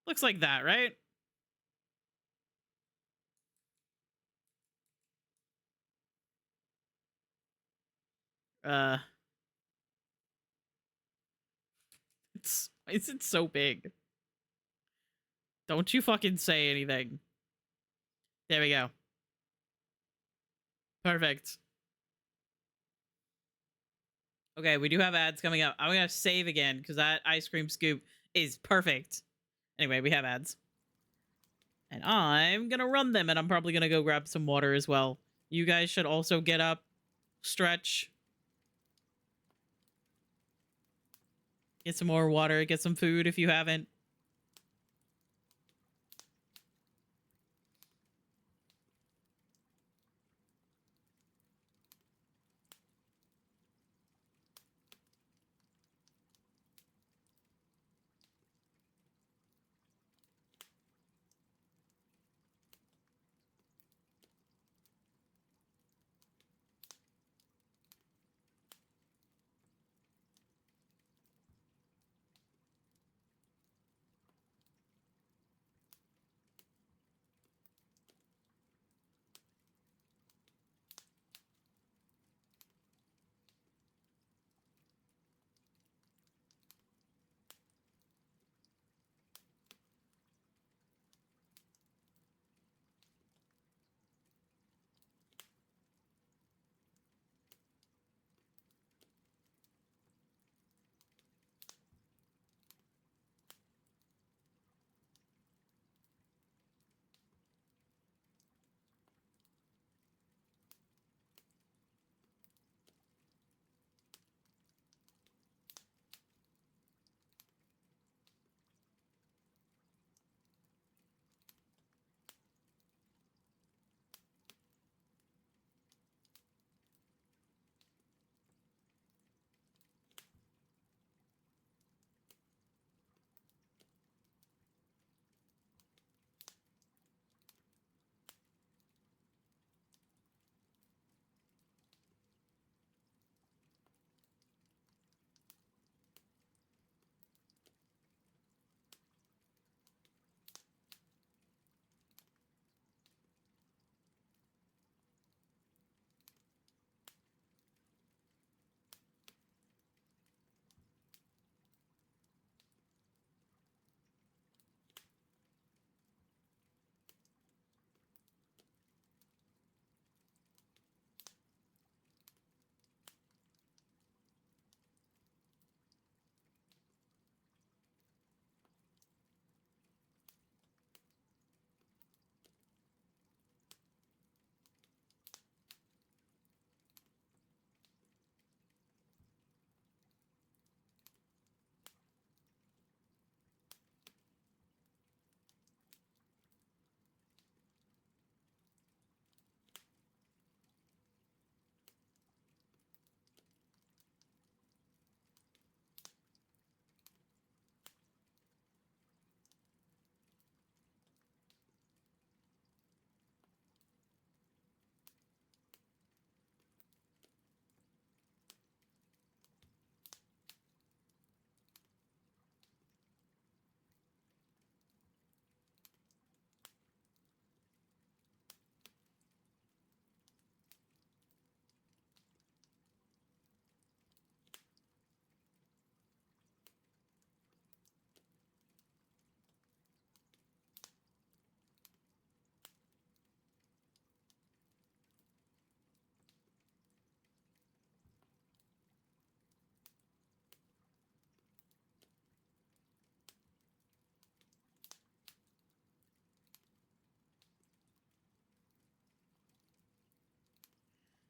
Looks like that, right? Uh why is it so big? Don't you fucking say anything. There we go. Perfect. Okay, we do have ads coming up. I'm gonna save again because that ice cream scoop is perfect. Anyway, we have ads. And I'm gonna run them, and I'm probably gonna go grab some water as well. You guys should also get up, stretch, get some more water, get some food if you haven't.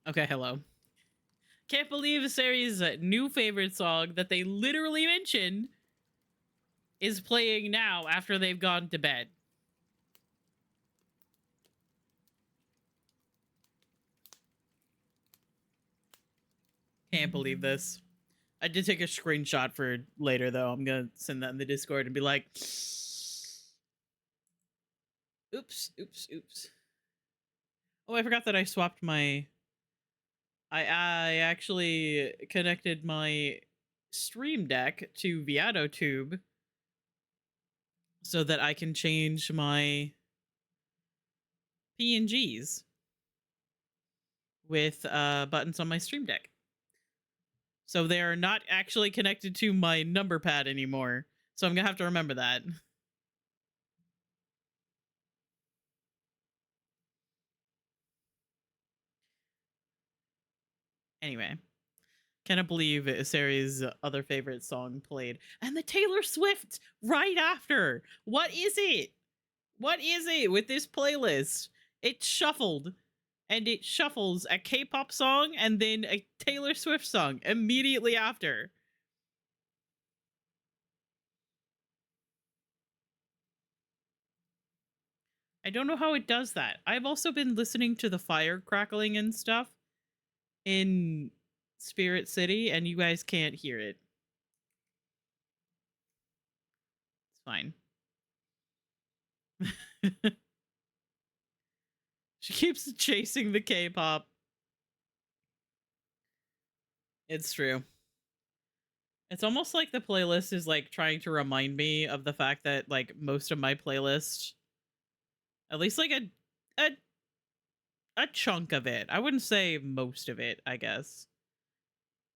Okay, hello. Can't believe Sari's new favorite song that they literally mentioned is playing now after they've gone to bed. Can't believe this. I did take a screenshot for later, though. I'm gonna send that in the Discord and be like, oops, oops, oops. Oh, I forgot that I swapped my... I actually connected my Stream Deck to ViadoTube so that I can change my PNGs with buttons on my Stream Deck. So they're not actually connected to my number pad anymore. So I'm gonna have to remember that. Anyway, cannot believe Sari's other favorite song played. And the Taylor Swift right after. What is it? What is it with this playlist? It's shuffled. And it shuffles a K-pop song and then a Taylor Swift song immediately after. I don't know how it does that. I've also been listening to the fire crackling and stuff in Spirit City, and you guys can't hear it. It's fine. She keeps chasing the K-pop. It's true. It's almost like the playlist is like trying to remind me of the fact that like most of my playlist, at least like a chunk of it. I wouldn't say most of it, I guess.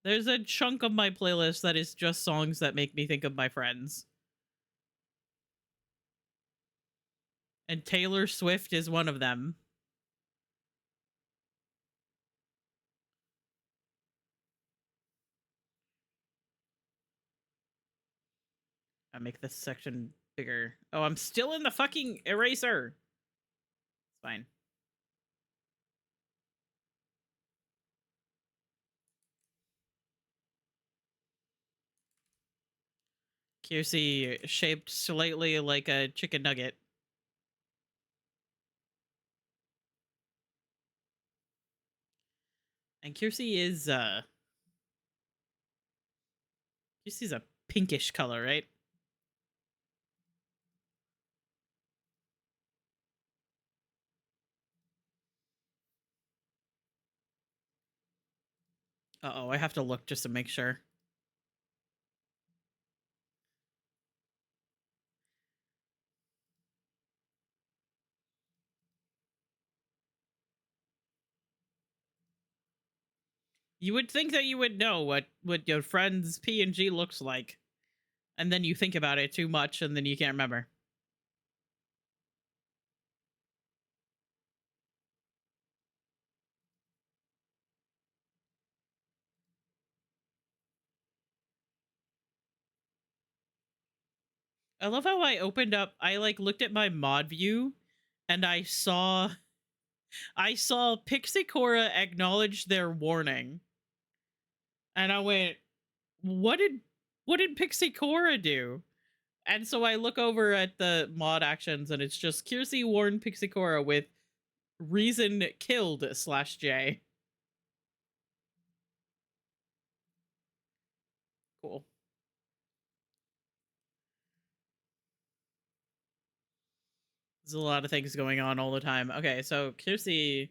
There's a chunk of my playlist that is just songs that make me think of my friends. And Taylor Swift is one of them. I make this section bigger. Oh, I'm still in the fucking eraser. It's fine. Kiersey shaped slightly like a chicken nugget. And Kiersey's a pinkish color, right? Uh-oh, I have to look just to make sure. You would think that you would know what your friend's PNG looks like. And then you think about it too much and then you can't remember. I love how I looked at my mod view and I saw Pixie Cora acknowledge their warning. And I went, what did Pixie Cora do? And so I look over at the mod actions and it's just Kiersey warned Pixie Cora with reason killed /J. Cool. There's a lot of things going on all the time. Okay, so Kiersey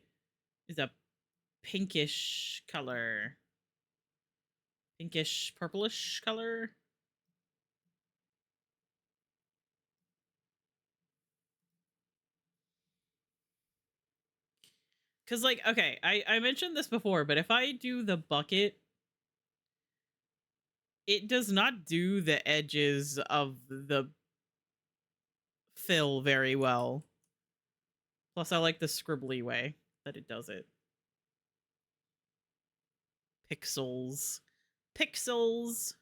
is a pinkish color. Pinkish purplish color. Because, like, okay, I mentioned this before, but if I do the bucket, it does not do the edges of the fill very well. Plus, I like the scribbly way that it does it. Pixels. Pixels!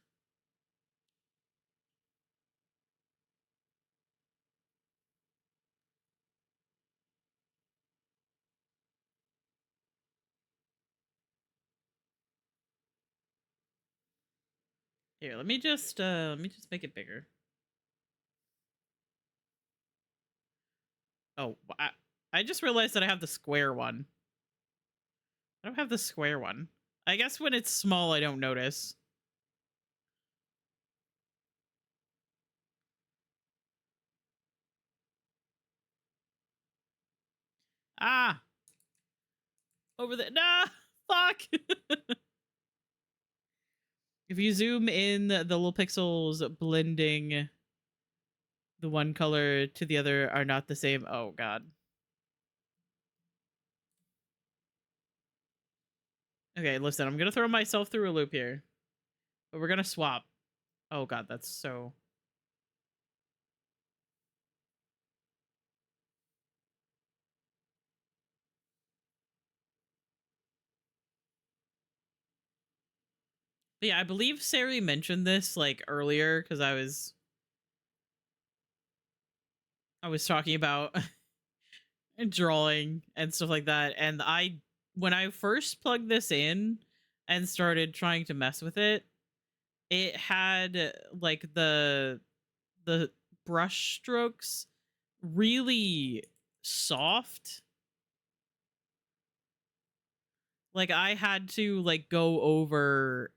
Here, let me just make it bigger. Oh, I just realized that I have the square one. I don't have the square one. I guess when it's small, I don't notice. Ah! Over there. Nah! Fuck! If you zoom in, the little pixels blending the one color to the other are not the same. Oh, God. Okay, listen, I'm gonna throw myself through a loop here. But we're gonna swap. Oh, God, that's so... But yeah, I believe Sari mentioned this, like, earlier, because I was talking about drawing and stuff like that, and when I first plugged this in and started trying to mess with it, it had like the brush strokes really soft. Like I had to like go over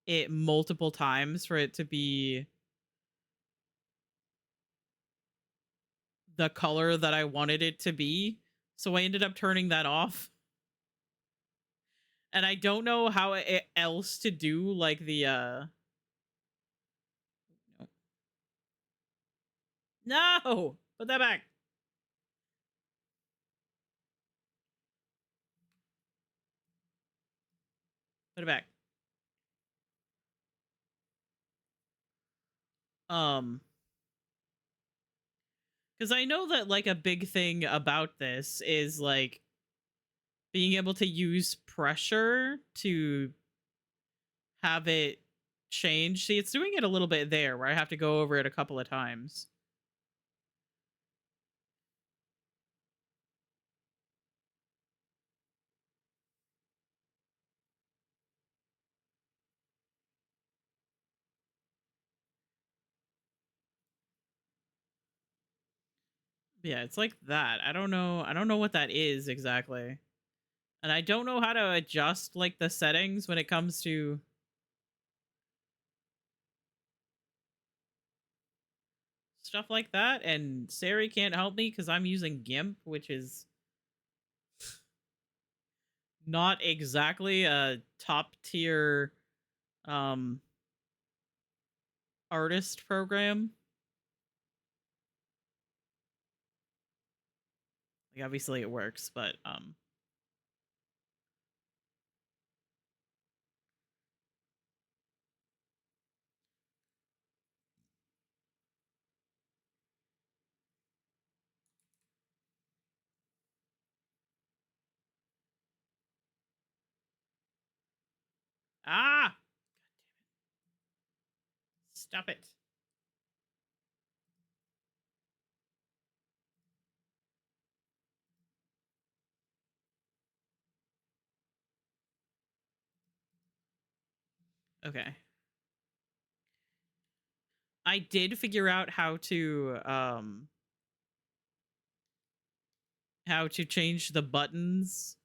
it multiple times for it to be the color that I wanted it to be. So I ended up turning that off. And I don't know how else to do like the no, put that back. Put it back. Um, because I know that like a big thing about this is like being able to use pressure to have it change. See, it's doing it a little bit there where I have to go over it a couple of times. Yeah, it's like that. I don't know. I don't know what that is exactly. And I don't know how to adjust like the settings when it comes to stuff like that. And Sari can't help me because I'm using GIMP, which is not exactly a top tier um artist program. Like obviously it works, but ah, stop it. Okay. I did figure out how to change the buttons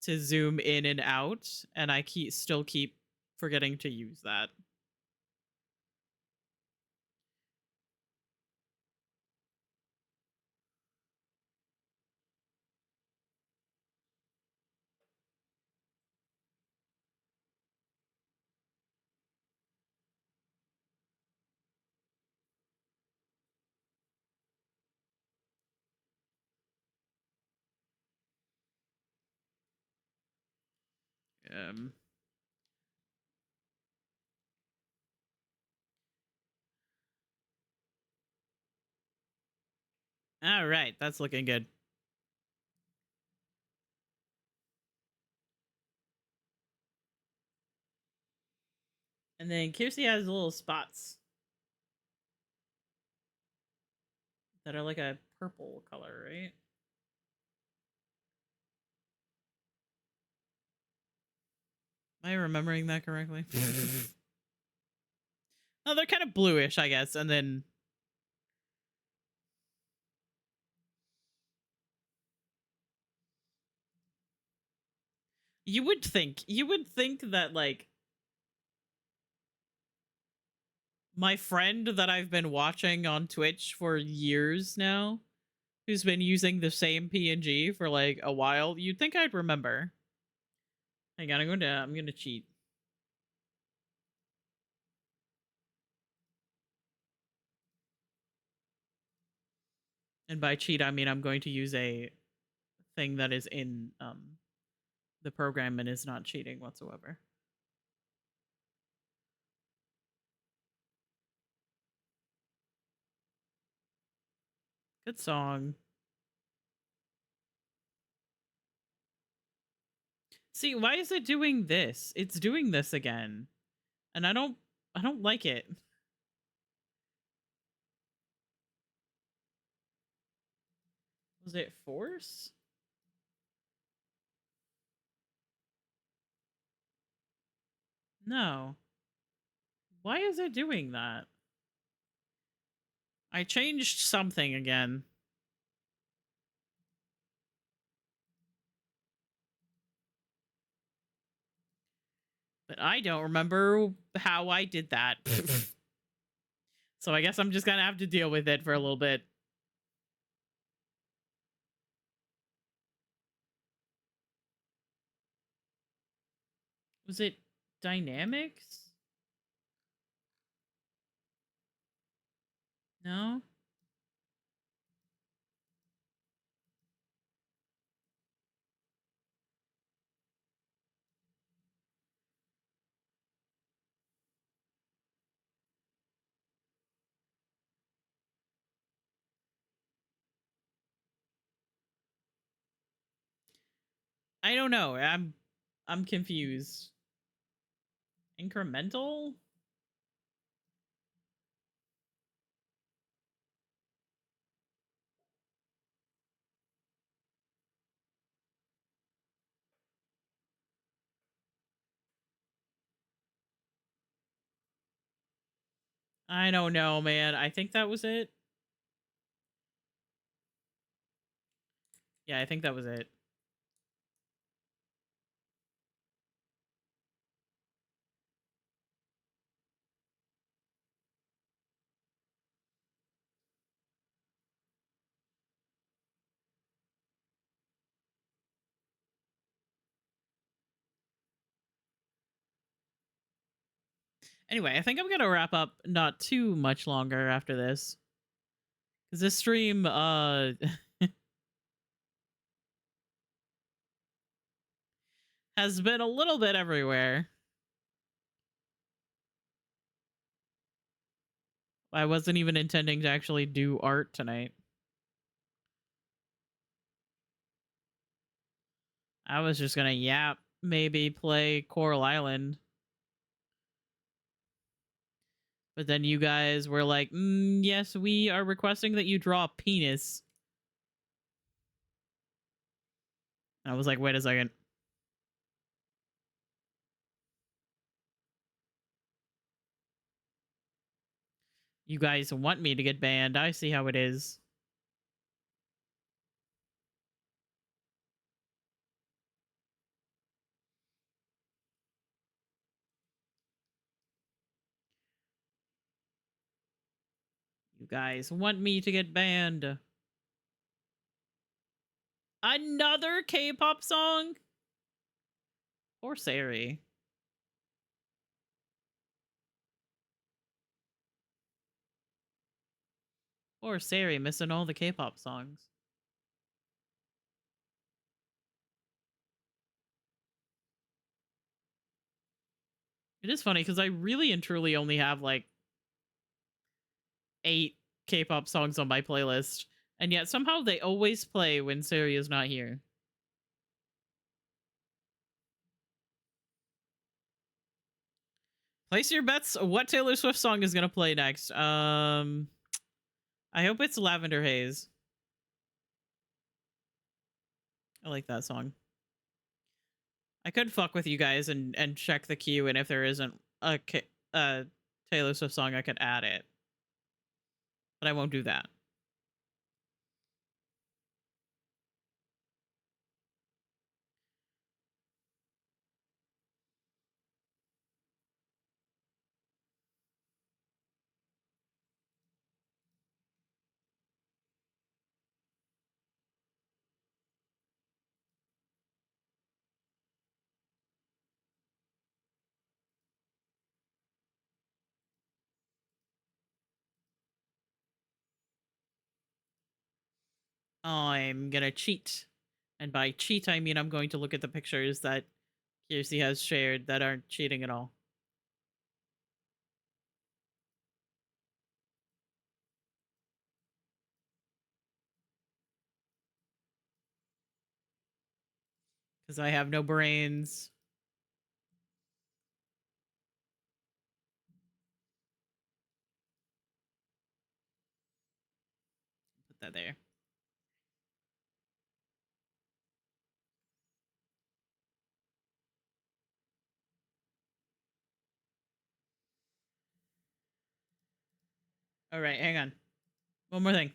to zoom in and out, and I still keep forgetting to use that. Um all right, that's looking good. And then Kirsty has little spots that are like a purple color, right? Am I remembering that correctly? Oh, they're kind of bluish, I guess, and then you would think that like my friend that I've been watching on Twitch for years now, who's been using the same PNG for like a while, you'd think I'd remember. Hang on, I'm gonna cheat. And by cheat, I mean I'm going to use a thing that is in the program and is not cheating whatsoever. Good song. See, why is it doing this? It's doing this again. And I don't like it. Was it force? No. Why is it doing that? I changed something again. But I don't remember how I did that. So I guess I'm just gonna have to deal with it for a little bit. Was it dynamics? No? I don't know. I'm confused. Incremental? I don't know, man. I think that was it. Yeah, I think that was it. Anyway, I think I'm gonna wrap up not too much longer after this. Because this stream has been a little bit everywhere. I wasn't even intending to actually do art tonight. I was just gonna yap, maybe play Coral Island. But then you guys were like, yes, we are requesting that you draw a penis. I was like, wait a second. You guys want me to get banned. I see how it is. You guys want me to get banned. Another K-pop song? Poor Sari. Poor Sari missing all the K-pop songs. It is funny because I really and truly only have like 8 K-pop songs on my playlist, and yet somehow they always play when Sari is not here. Place your bets. What Taylor Swift song is gonna play next? I hope it's Lavender Haze. I like that song. I could fuck with you guys and check the queue, and if there isn't a Taylor Swift song, I could add it. But I won't do that. I'm gonna cheat. And by cheat, I mean I'm going to look at the pictures that Kiersey has shared that aren't cheating at all. Because I have no brains. Put that there. All right, hang on. One more thing.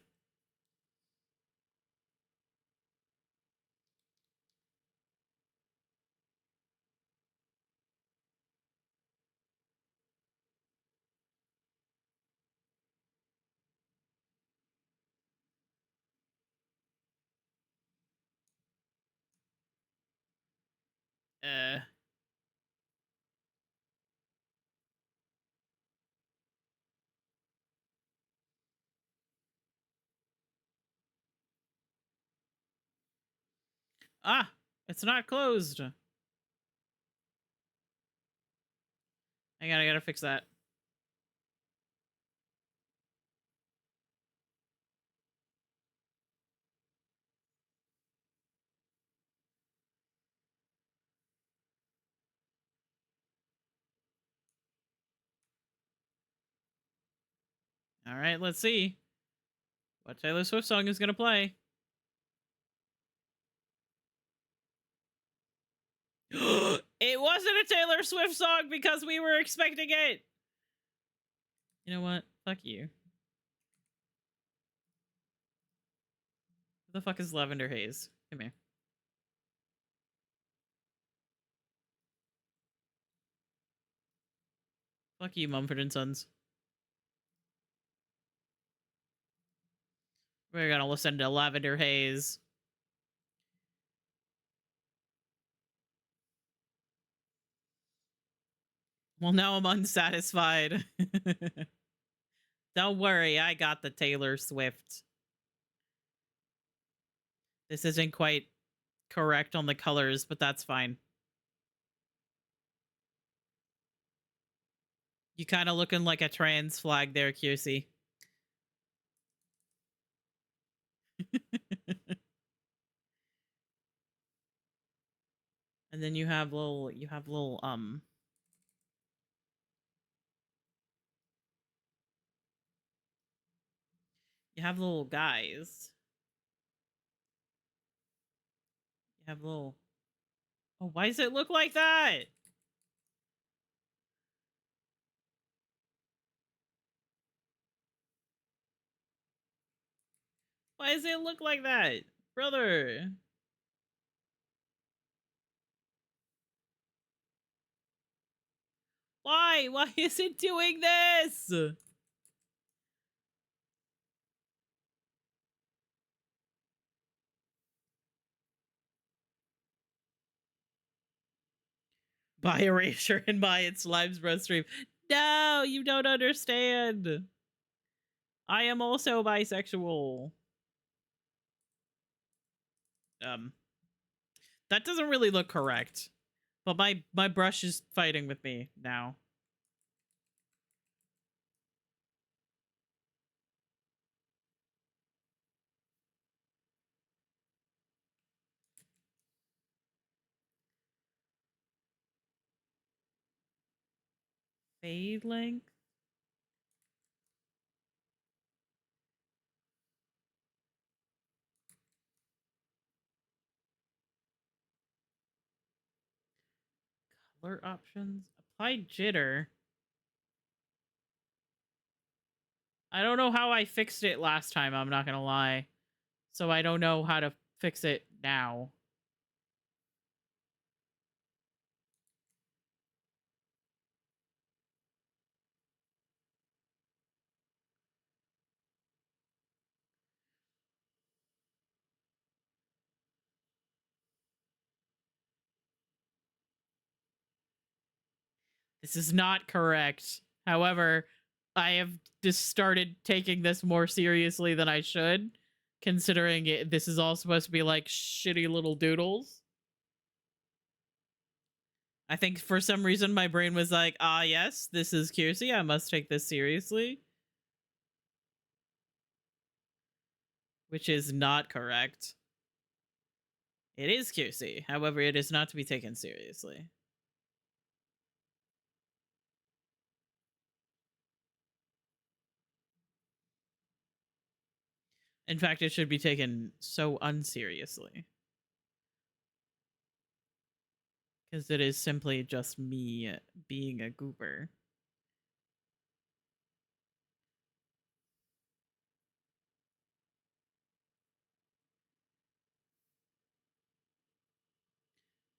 Uh, it's not closed. Hang on, I gotta fix that. All right, let's see what Taylor Swift song is gonna play. It wasn't a Taylor Swift song because we were expecting it. You know what? Fuck you. Who the fuck is Lavender Haze? Come here. Fuck you, Mumford and Sons. We're gonna listen to Lavender Haze. Well, now I'm unsatisfied. Don't worry, I got the Taylor Swift. This isn't quite correct on the colors, but that's fine. You kind of looking like a trans flag there, QC. And then you have little you have little guys. You have little. Oh, why does it look like that? Why does it look like that? Brother. Why? Why is it doing this? By erasure and by its slime's breath stream. No, you don't understand. I am also bisexual. That doesn't really look correct. But my brush is fighting with me now. Fade length? Color options? Apply jitter. I don't know how I fixed it last time, I'm not gonna lie. So I don't know how to fix it now. This is not correct. However, I have just started taking this more seriously than I should, considering this is all supposed to be like shitty little doodles. I think for some reason my brain was like, ah, yes, this is Kiersey. I must take this seriously. Which is not correct. It is Kiersey. However, it is not to be taken seriously. In fact, it should be taken so unseriously. Because it is simply just me being a goober.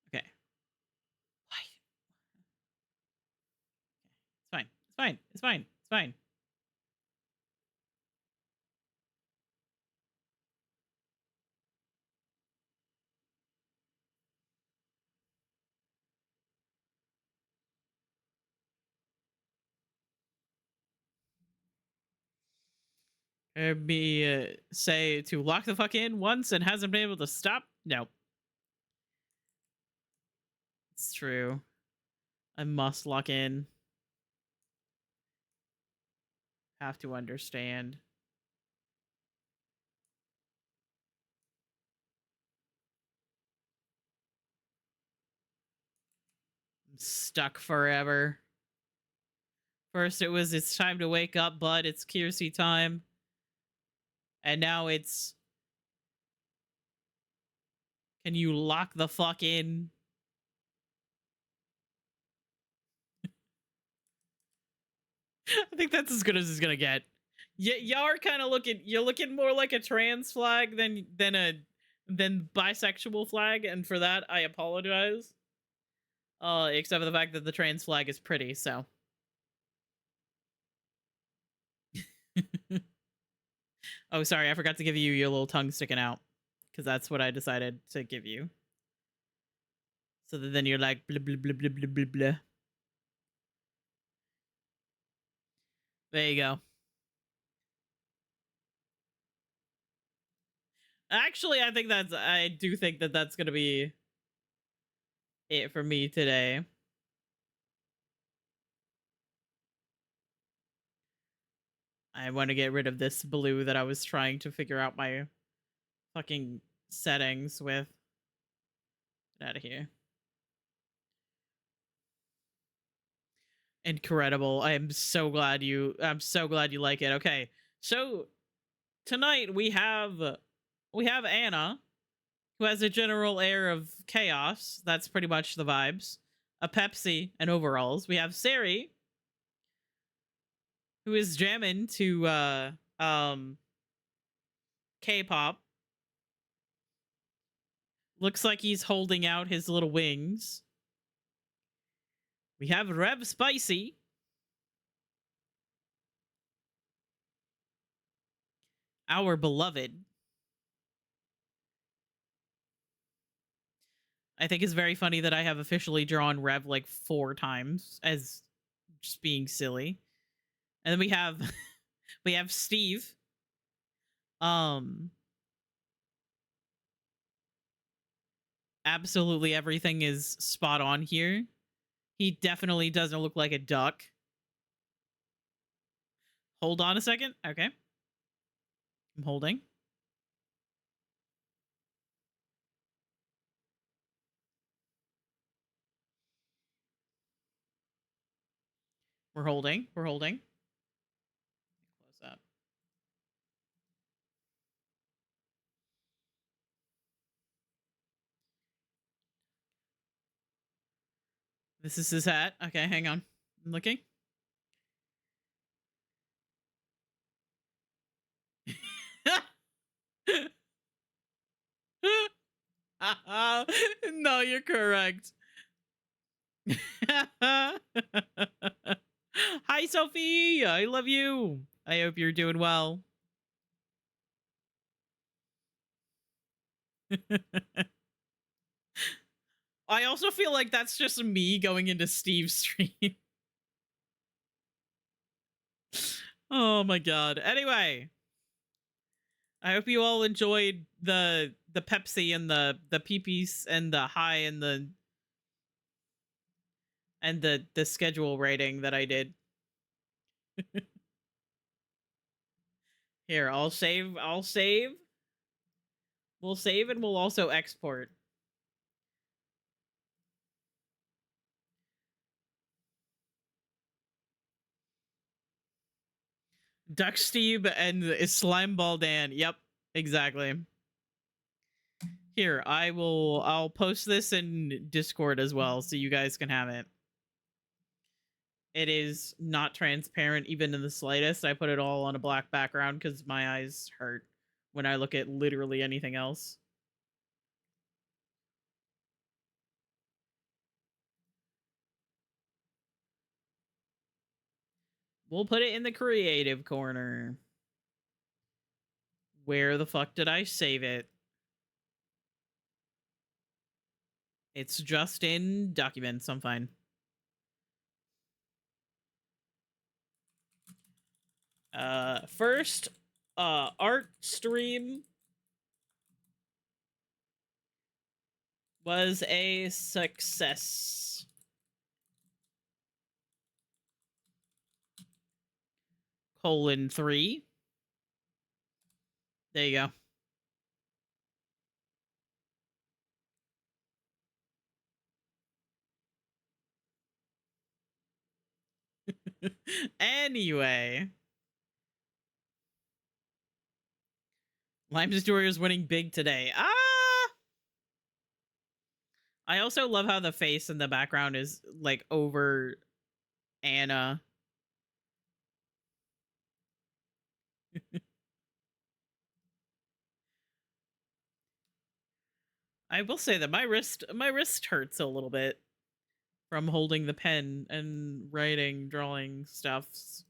Okay. Why? It's fine. It's fine. It's fine. It's fine. Me say to lock the fuck in once and hasn't been able to stop? No. It's true. I must lock in. Have to understand. I'm stuck forever. First it was it's time to wake up, bud. It's Kiersey time. And now it's can you lock the fuck in? I think that's as good as it's gonna get. Y'all are kind of looking. You're looking more like a trans flag than bisexual flag, and for that I apologize. Except for the fact that the trans flag is pretty. So. Oh, sorry, I forgot to give you your little tongue sticking out, because that's what I decided to give you. So that then you're like blah blah blah blah blah blah blah. There you go. Actually, I do think that that's gonna be it for me today. I want to get rid of this blue that I was trying to figure out my fucking settings with. Get out of here. Incredible. I'm so glad you like it. Okay. So tonight we have Anna, who has a general air of chaos. That's pretty much the vibes. A Pepsi and overalls. We have Sari, who is jamming to K-pop. Looks like he's holding out his little wings. We have Rev Spicy. Our beloved. I think it's very funny that I have officially drawn Rev like 4 times as just being silly. And then we have we have Steve. Absolutely everything is spot on here. He definitely doesn't look like a duck. Hold on a second. Okay. I'm holding. We're holding. We're holding. Close up. This is his hat. Okay, hang on. I'm looking. No, you're correct. Hi, Sophie. I love you. I hope you're doing well. I also feel like that's just me going into Steve's stream. Oh my god. Anyway, I hope you all enjoyed the Pepsi and the peepees and the high and the schedule writing that I did. Here, I'll save. We'll save and we'll also export. Duck Steve and Slimeball Dan. Yep, exactly. Here, I'll post this in Discord as well so you guys can have it. It is not transparent even in the slightest. I put it all on a black background because my eyes hurt when I look at literally anything else. We'll put it in the creative corner. Where the fuck did I save it? It's just in documents. I'm fine. First, art stream was a success. :3. There you go. Anyway. Lime's Story is winning big today. I also love how the face in the background is like over Anna. I will say that my wrist hurts a little bit from holding the pen and writing, drawing stuffs.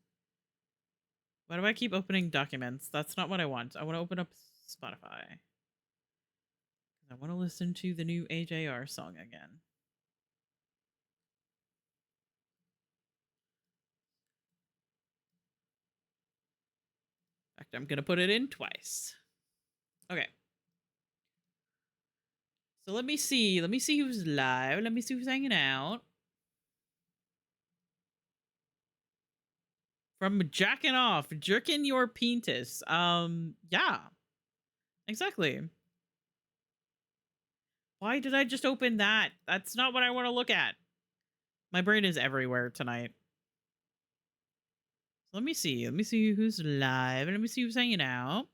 Why do I keep opening documents? That's not what I want. I want to open up Spotify. I want to listen to the new AJR song again. In fact, I'm going to put it in twice. Okay. So let me see. Let me see who's live. Let me see who's hanging out. From jacking off, jerking your penis. Yeah. Exactly. Why did I just open that? That's not what I want to look at. My brain is everywhere tonight. So let me see. Let me see who's live. Let me see who's hanging out.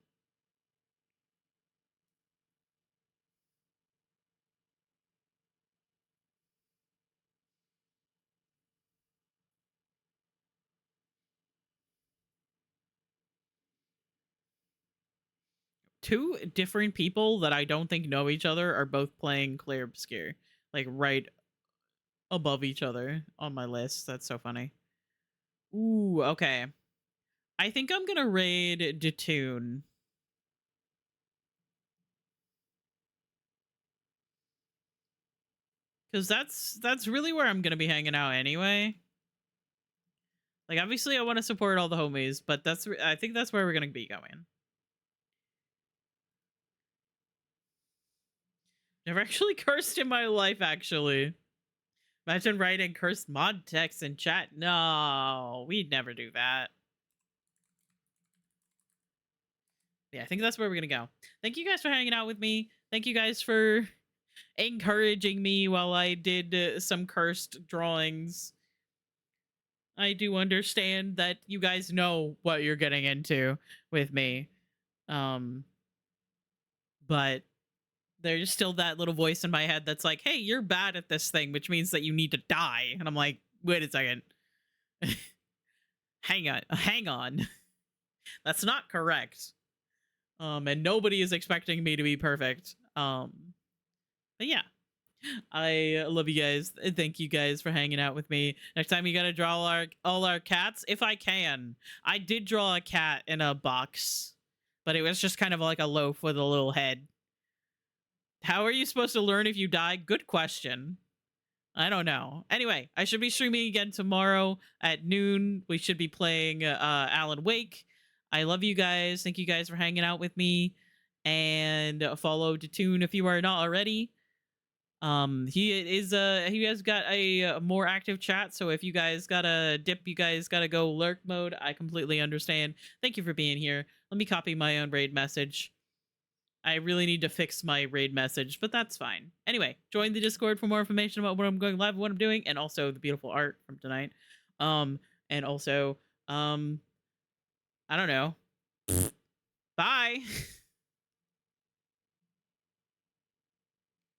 Two different people that I don't think know each other are both playing Clear Obscure. Like right above each other on my list. That's so funny. Ooh, okay. I think I'm gonna raid Detoon. Because that's really where I'm gonna be hanging out anyway. Like, obviously I want to support all the homies, but I think that's where we're gonna be going. Never actually cursed in my life, actually. Imagine writing cursed mod text in chat. No, we'd never do that. Yeah, I think that's where we're gonna go. Thank you guys for hanging out with me. Thank you guys for encouraging me while I did some cursed drawings. I do understand that you guys know what you're getting into with me. But there's still that little voice in my head that's like, hey, you're bad at this thing, which means that you need to die. And I'm like, wait a second. Hang on. That's not correct. And nobody is expecting me to be perfect. But yeah, I love you guys. And thank you guys for hanging out with me. Next time you gotta draw all our cats if I can. I did draw a cat in a box, but it was just kind of like a loaf with a little head. How are you supposed to learn if you die? Good question. I don't know. Anyway, I should be streaming again tomorrow at noon. We should be playing Alan Wake. I love you guys. Thank you guys for hanging out with me. And follow Datoon if you are not already. He has got a more active chat, so if you guys gotta dip, you guys gotta go lurk mode. I completely understand. Thank you for being here. Let me copy my own raid message. I really need to fix my raid message, but that's fine. Anyway, join the Discord for more information about what I'm going live, what I'm doing, and also the beautiful art from tonight. And also, I don't know. Bye.